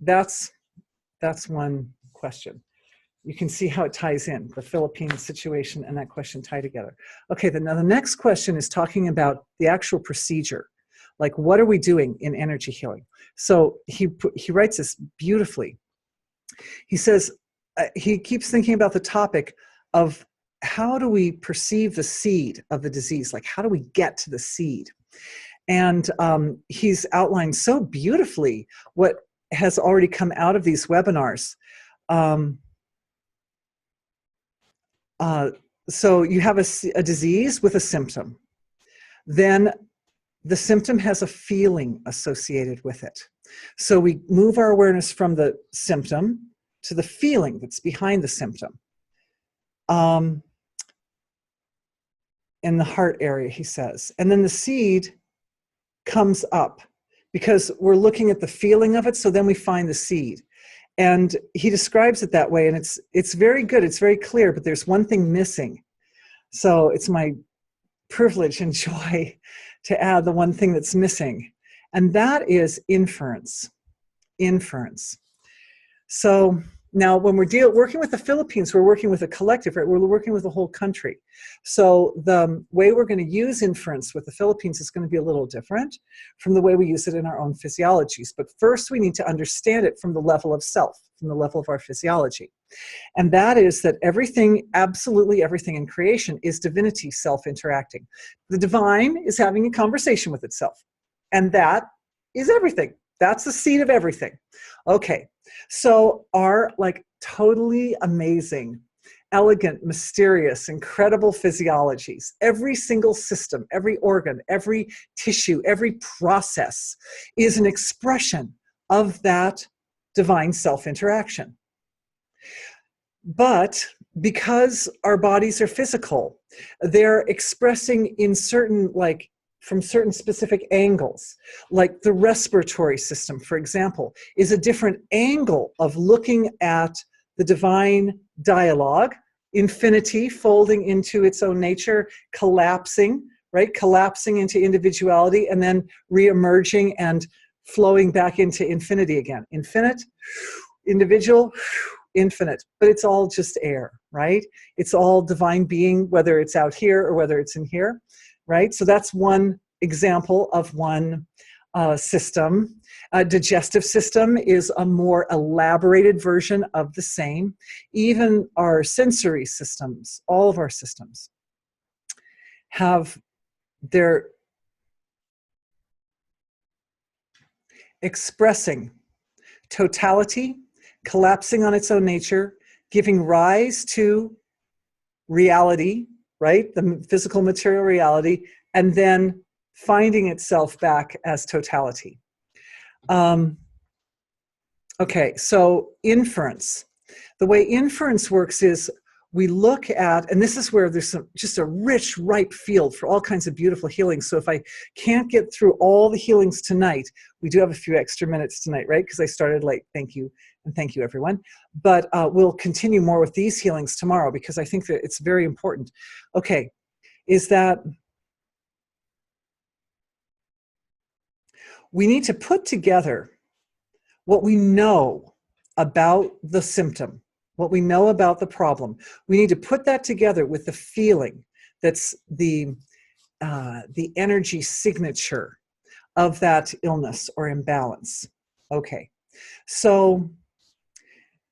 that's one question. You can see how it ties in, the Philippine situation and that question tie together. Okay, now the next question is talking about the actual procedure. Like, what are we doing in energy healing? So he writes this beautifully. He says, he keeps thinking about the topic of how do we perceive the seed of the disease? Like, how do we get to the seed? And he's outlined so beautifully what has already come out of these webinars. So you have a disease with a symptom. Then the symptom has a feeling associated with it. So we move our awareness from the symptom to the feeling that's behind the symptom. In the heart area, he says. And then the seed comes up because we're looking at the feeling of it, so then we find the seed. And he describes it that way, and it's very good, it's very clear, but there's one thing missing. So it's my privilege and joy to add the one thing that's missing, and that is inference. Inference. So now when we're working with the Philippines, we're working with a collective, right? We're working with the whole country. So the way we're going to use inference with the Philippines is going to be a little different from the way we use it in our own physiologies. But first we need to understand it from the level of self, from the level of our physiology. And that is that everything, absolutely everything in creation is divinity self-interacting. The divine is having a conversation with itself. And that is everything. That's the seed of everything. Okay, so our like totally amazing, elegant, mysterious, incredible physiologies, every single system, every organ, every tissue, every process is an expression of that divine self-interaction. But because our bodies are physical, they're expressing in certain, like, from certain specific angles, like the respiratory system, for example, is a different angle of looking at the divine dialogue, infinity folding into its own nature, collapsing, right? Collapsing into individuality and then re-emerging and flowing back into infinity again. Infinite, individual, infinite, but it's all just air, right? It's all divine being, whether it's out here or whether it's in here. Right? So that's one example of one system. Digestive system is a more elaborated version of the same. Even our sensory systems, all of our systems, have their expressing totality, collapsing on its own nature, giving rise to reality, right? The physical material reality, and then finding itself back as totality. Okay, so inference. The way inference works is we look at, and this is where there's just a rich, ripe field for all kinds of beautiful healings. So if I can't get through all the healings tonight, we do have a few extra minutes tonight, right? Because I started late. Thank you. And thank you, everyone. But we'll continue more with these healings tomorrow because I think that it's very important. Okay, is that we need to put together what we know about the symptom, what we know about the problem. We need to put that together with the feeling that's the energy signature of that illness or imbalance. Okay, so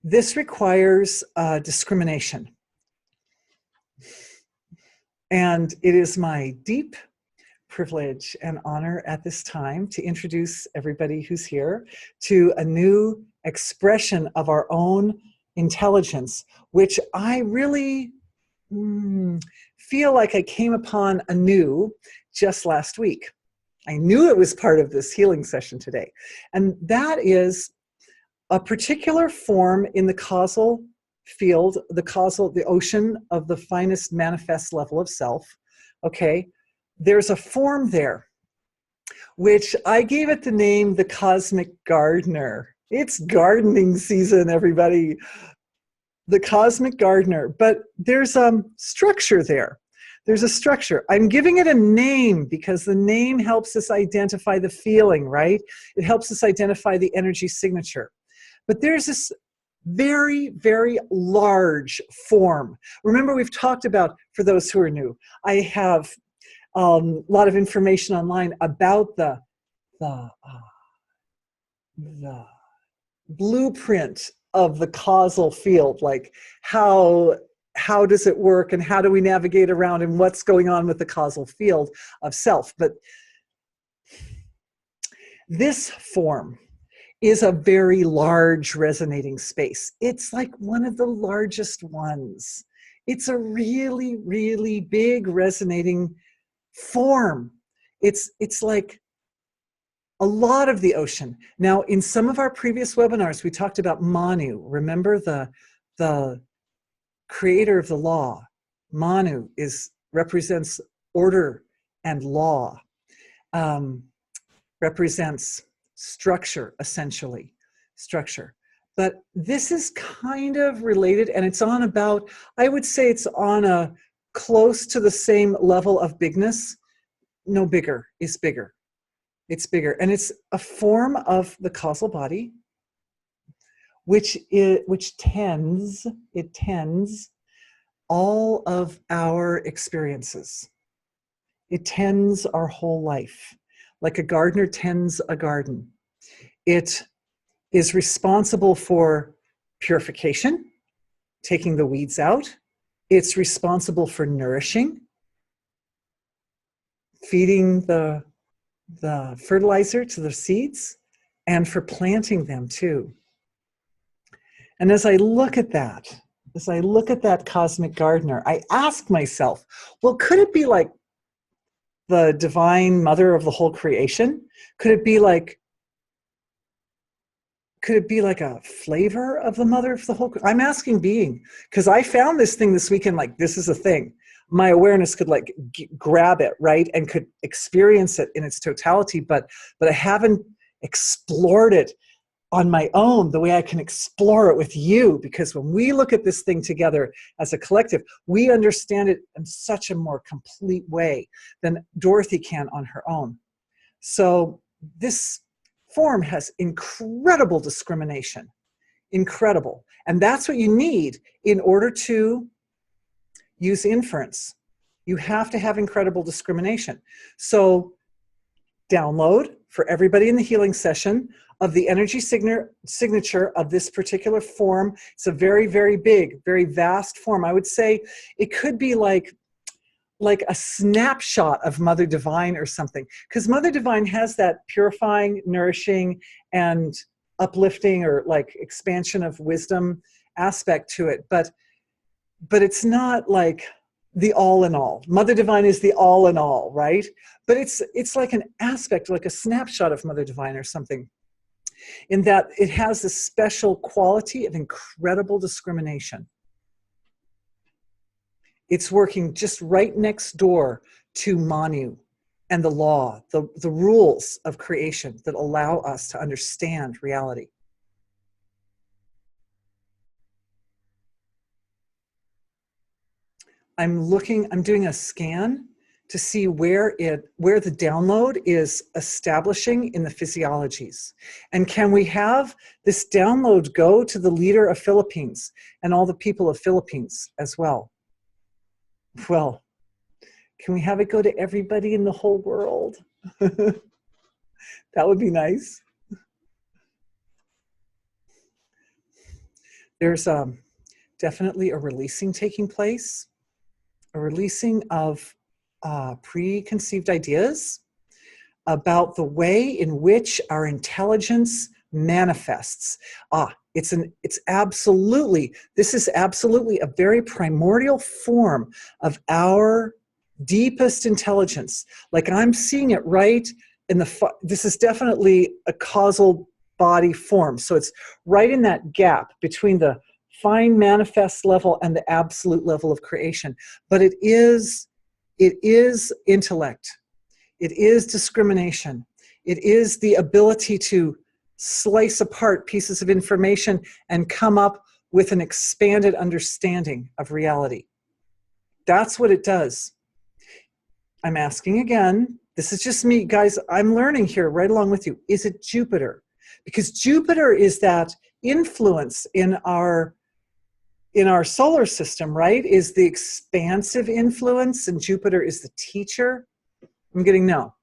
this requires discrimination. And it is my deep privilege and honor at this time to introduce everybody who's here to a new expression of our own intelligence, which I really feel like I came upon anew just last week. I knew it was part of this healing session today. And that is a particular form in the causal field, the ocean of the finest manifest level of self. Okay, there's a form there, which I gave it the name the cosmic gardener. It's gardening season, everybody. The cosmic gardener, but there's a structure there. There's a structure. I'm giving it a name because the name helps us identify the feeling, right? It helps us identify the energy signature. But there's this very, very large form. Remember, we've talked about, for those who are new, I have a lot of information online about the blueprint of the causal field, like how does it work and how do we navigate around and what's going on with the causal field of self. But this form is a very large resonating space. It's like one of the largest ones. It's a really, really big resonating form. It's like a lot of the ocean. Now, in some of our previous webinars, we talked about Manu. Remember the creator of the law. Manu represents order and law, represents structure, essentially, structure. But this is kind of related, and it's on about, I would say it's on a close to the same level of bigness. No, bigger is bigger. It's bigger, and it's a form of the causal body, which tends all of our experiences. It tends our whole life, like a gardener tends a garden. It is responsible for purification, taking the weeds out. It's responsible for nourishing, feeding the fertilizer to the seeds, and for planting them too. And as I look at that cosmic gardener, I ask myself, well, could it be like the divine mother of the whole creation? Could it be like a flavor of the mother of the whole? I'm asking being, because I found this thing this weekend, like this is a thing. My awareness could like grab it, right? And could experience it in its totality, but I haven't explored it on my own the way I can explore it with you, because when we look at this thing together as a collective, we understand it in such a more complete way than Dorothy can on her own. So this form has incredible discrimination, incredible. And that's what you need in order to use inference. You have to have incredible discrimination. So download for everybody in the healing session of the energy signature of this particular form. It's a very, very big, very vast form. I would say it could be like a snapshot of Mother Divine or something, because Mother Divine has that purifying, nourishing, and uplifting or like expansion of wisdom aspect to it. But it's not like the all in all. Mother Divine is the all in all, right? But it's like an aspect, like a snapshot of Mother Divine or something, in that it has this special quality of incredible discrimination. It's working just right next door to Manu and the law, the rules of creation that allow us to understand reality. I'm doing a scan to see where the download is establishing in the physiologies. And can we have this download go to the leader of Philippines and all the people of Philippines as well? Well, can we have it go to everybody in the whole world? That would be nice. There's definitely a releasing taking place, a releasing of preconceived ideas about the way in which our intelligence manifests. This is absolutely a very primordial form of our deepest intelligence. Like I'm seeing it right in this is definitely a causal body form. So it's right in that gap between the fine manifest level and the absolute level of creation. But it is intellect. It is discrimination. It is the ability to slice apart pieces of information and come up with an expanded understanding of reality. That's what it does. I'm asking again, this is just me, guys, I'm learning here right along with you. Is it Jupiter? Because Jupiter is that influence in our solar system, right? Is the expansive influence, and Jupiter is the teacher. I'm getting no,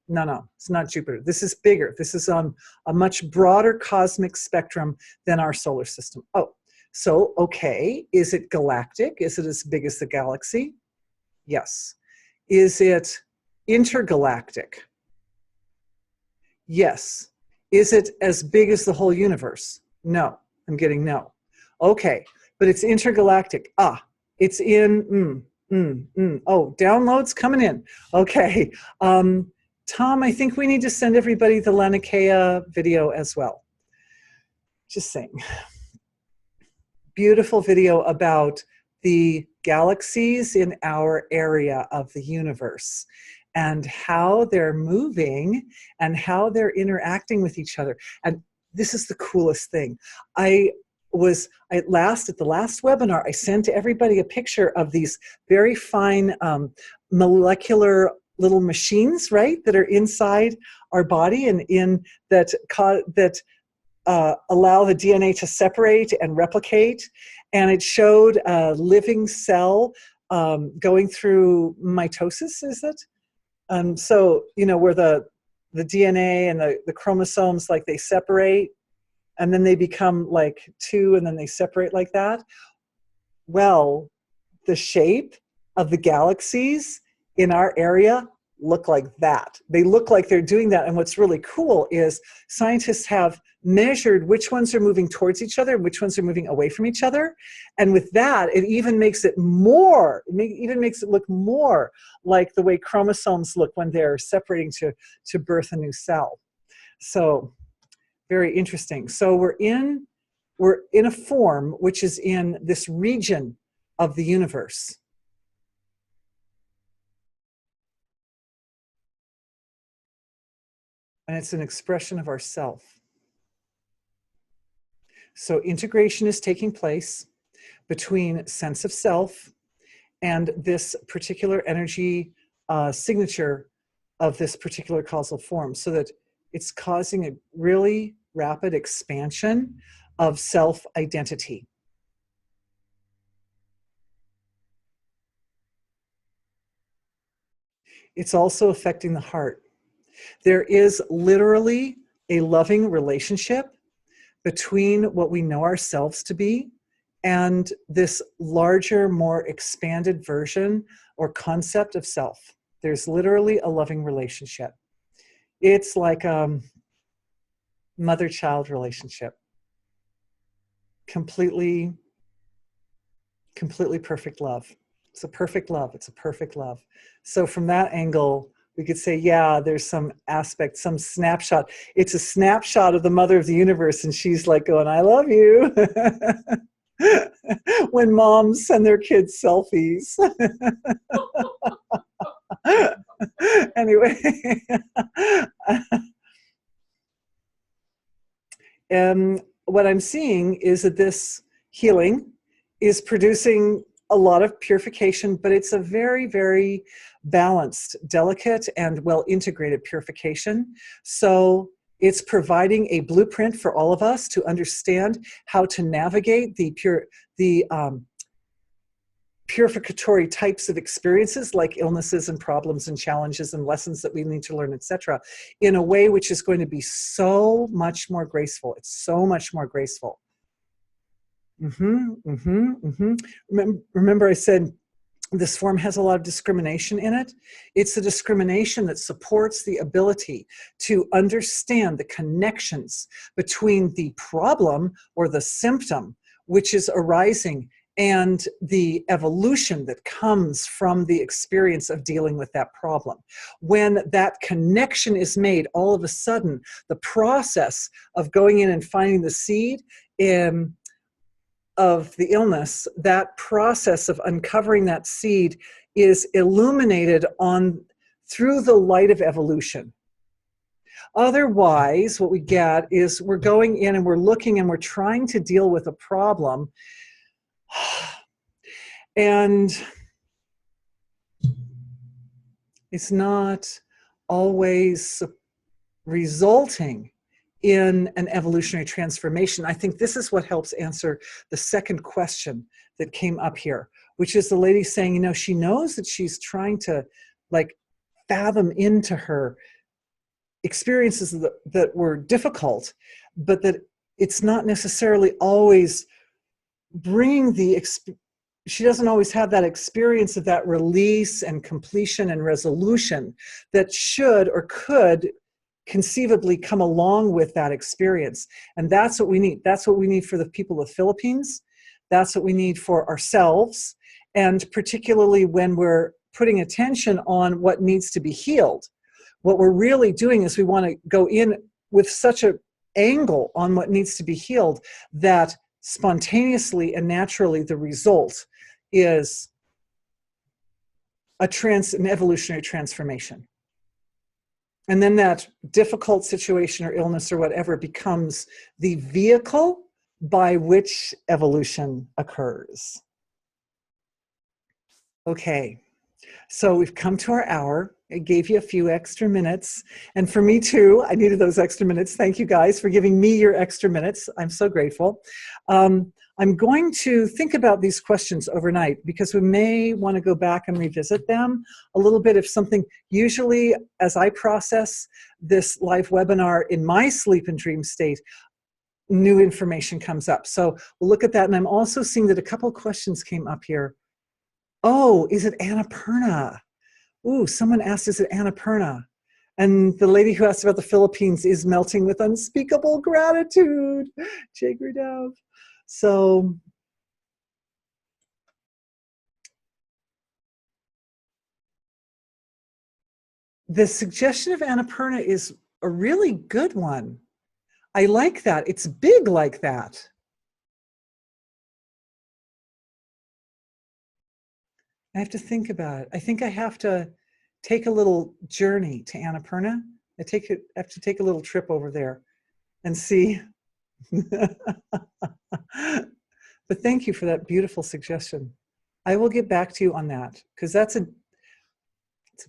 it's not Jupiter. This is bigger. This is on a much broader cosmic spectrum than our solar system. Oh, so, okay, is it galactic? Is it as big as the galaxy? Yes. Is it intergalactic? Yes. Is it as big as the whole universe? No, I'm getting no. Okay, but it's intergalactic. It's in, oh, downloads coming in. Okay, Tom, I think we need to send everybody the Laniakea video as well. Just saying. Beautiful video about the galaxies in our area of the universe and how they're moving and how they're interacting with each other. And this is the coolest thing. At the last webinar, I sent to everybody a picture of these very fine molecular little machines, right, that are inside our body and that allow the DNA to separate and replicate. And it showed a living cell going through mitosis, is it? So, where the DNA and the chromosomes, like they separate, and then they become like two, and then they separate like that. Well, the shape of the galaxies in our area look like that. They look like they're doing that. And what's really cool is scientists have measured which ones are moving towards each other and which ones are moving away from each other. And with that, it even makes it more, even makes it look more like the way chromosomes look when they're separating to birth a new cell. So very interesting. So we're in a form which is in this region of the universe. And it's an expression of ourself. So integration is taking place between sense of self and this particular energy signature of this particular causal form, so that it's causing a really rapid expansion of self-identity. It's also affecting the heart. There is literally a loving relationship between what we know ourselves to be and this larger, more expanded version or concept of self. There's literally a loving relationship. It's like a mother-child relationship. Completely perfect love. It's a perfect love. It's a perfect love. So from that angle, we could say, yeah, there's some aspect, some snapshot. It's a snapshot of the mother of the universe, and she's like going, I love you. When moms send their kids selfies. Anyway. What I'm seeing is that this healing is producing a lot of purification, but it's a very, very balanced, delicate, and well integrated purification. So it's providing a blueprint for all of us to understand how to navigate the purificatory types of experiences, like illnesses and problems and challenges and lessons that we need to learn, etc., in a way which is going to be so much more graceful. It's so much more graceful. Remember I said this form has a lot of discrimination in it. It's the discrimination that supports the ability to understand the connections between the problem or the symptom which is arising and the evolution that comes from the experience of dealing with that problem. When that connection is made, all of a sudden, the process of going in and finding the seed of the illness, that process of uncovering that seed is illuminated through the light of evolution. Otherwise, what we get is we're going in and we're looking and we're trying to deal with a problem, and it's not always resulting in an evolutionary transformation. I think this is what helps answer the second question that came up here, which is the lady saying, you know, she knows that she's trying to like fathom into her experiences that were difficult, but that it's not necessarily always bringing she doesn't always have that experience of that release and completion and resolution that should or could conceivably come along with that experience. And that's what we need. That's what we need for the people of the Philippines. That's what we need for ourselves. And particularly when we're putting attention on what needs to be healed, what we're really doing is we want to go in with such an angle on what needs to be healed that spontaneously and naturally the result is an evolutionary transformation. And then that difficult situation or illness or whatever becomes the vehicle by which evolution occurs. Okay, so we've come to our hour. I gave you a few extra minutes. And for me too, I needed those extra minutes. Thank you guys for giving me your extra minutes. I'm so grateful. I'm going to think about these questions overnight because we may want to go back and revisit them a little bit if something, usually as I process this live webinar in my sleep and dream state, new information comes up. So we'll look at that. And I'm also seeing that a couple questions came up here. Oh, is it Annapurna? Ooh, someone asked, is it Annapurna? And the lady who asked about the Philippines is melting with unspeakable gratitude. Jay Grudev. So the suggestion of Annapurna is a really good one. I like that. It's big like that. I have to think about it. I think I have to take a little journey to Annapurna. I have to take a little trip over there and see. But thank you for that beautiful suggestion. I will get back to you on that because it's a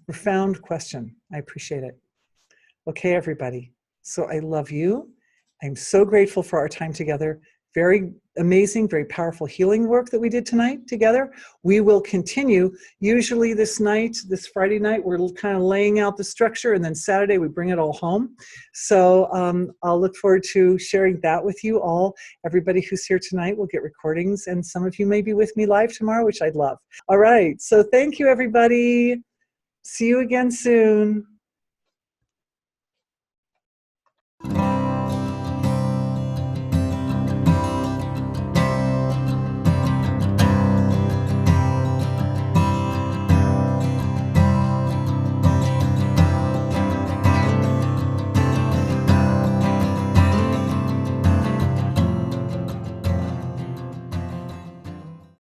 profound question. I appreciate it. Okay, everybody. So I love you. I'm so grateful for our time together. Very amazing, very powerful healing work that we did tonight together. We will continue. Usually this Friday night, we're kind of laying out the structure, and then Saturday we bring it all home. So I'll look forward to sharing that with you all. Everybody who's here tonight will get recordings, and some of you may be with me live tomorrow, which I'd love. All right, so thank you, everybody. See you again soon.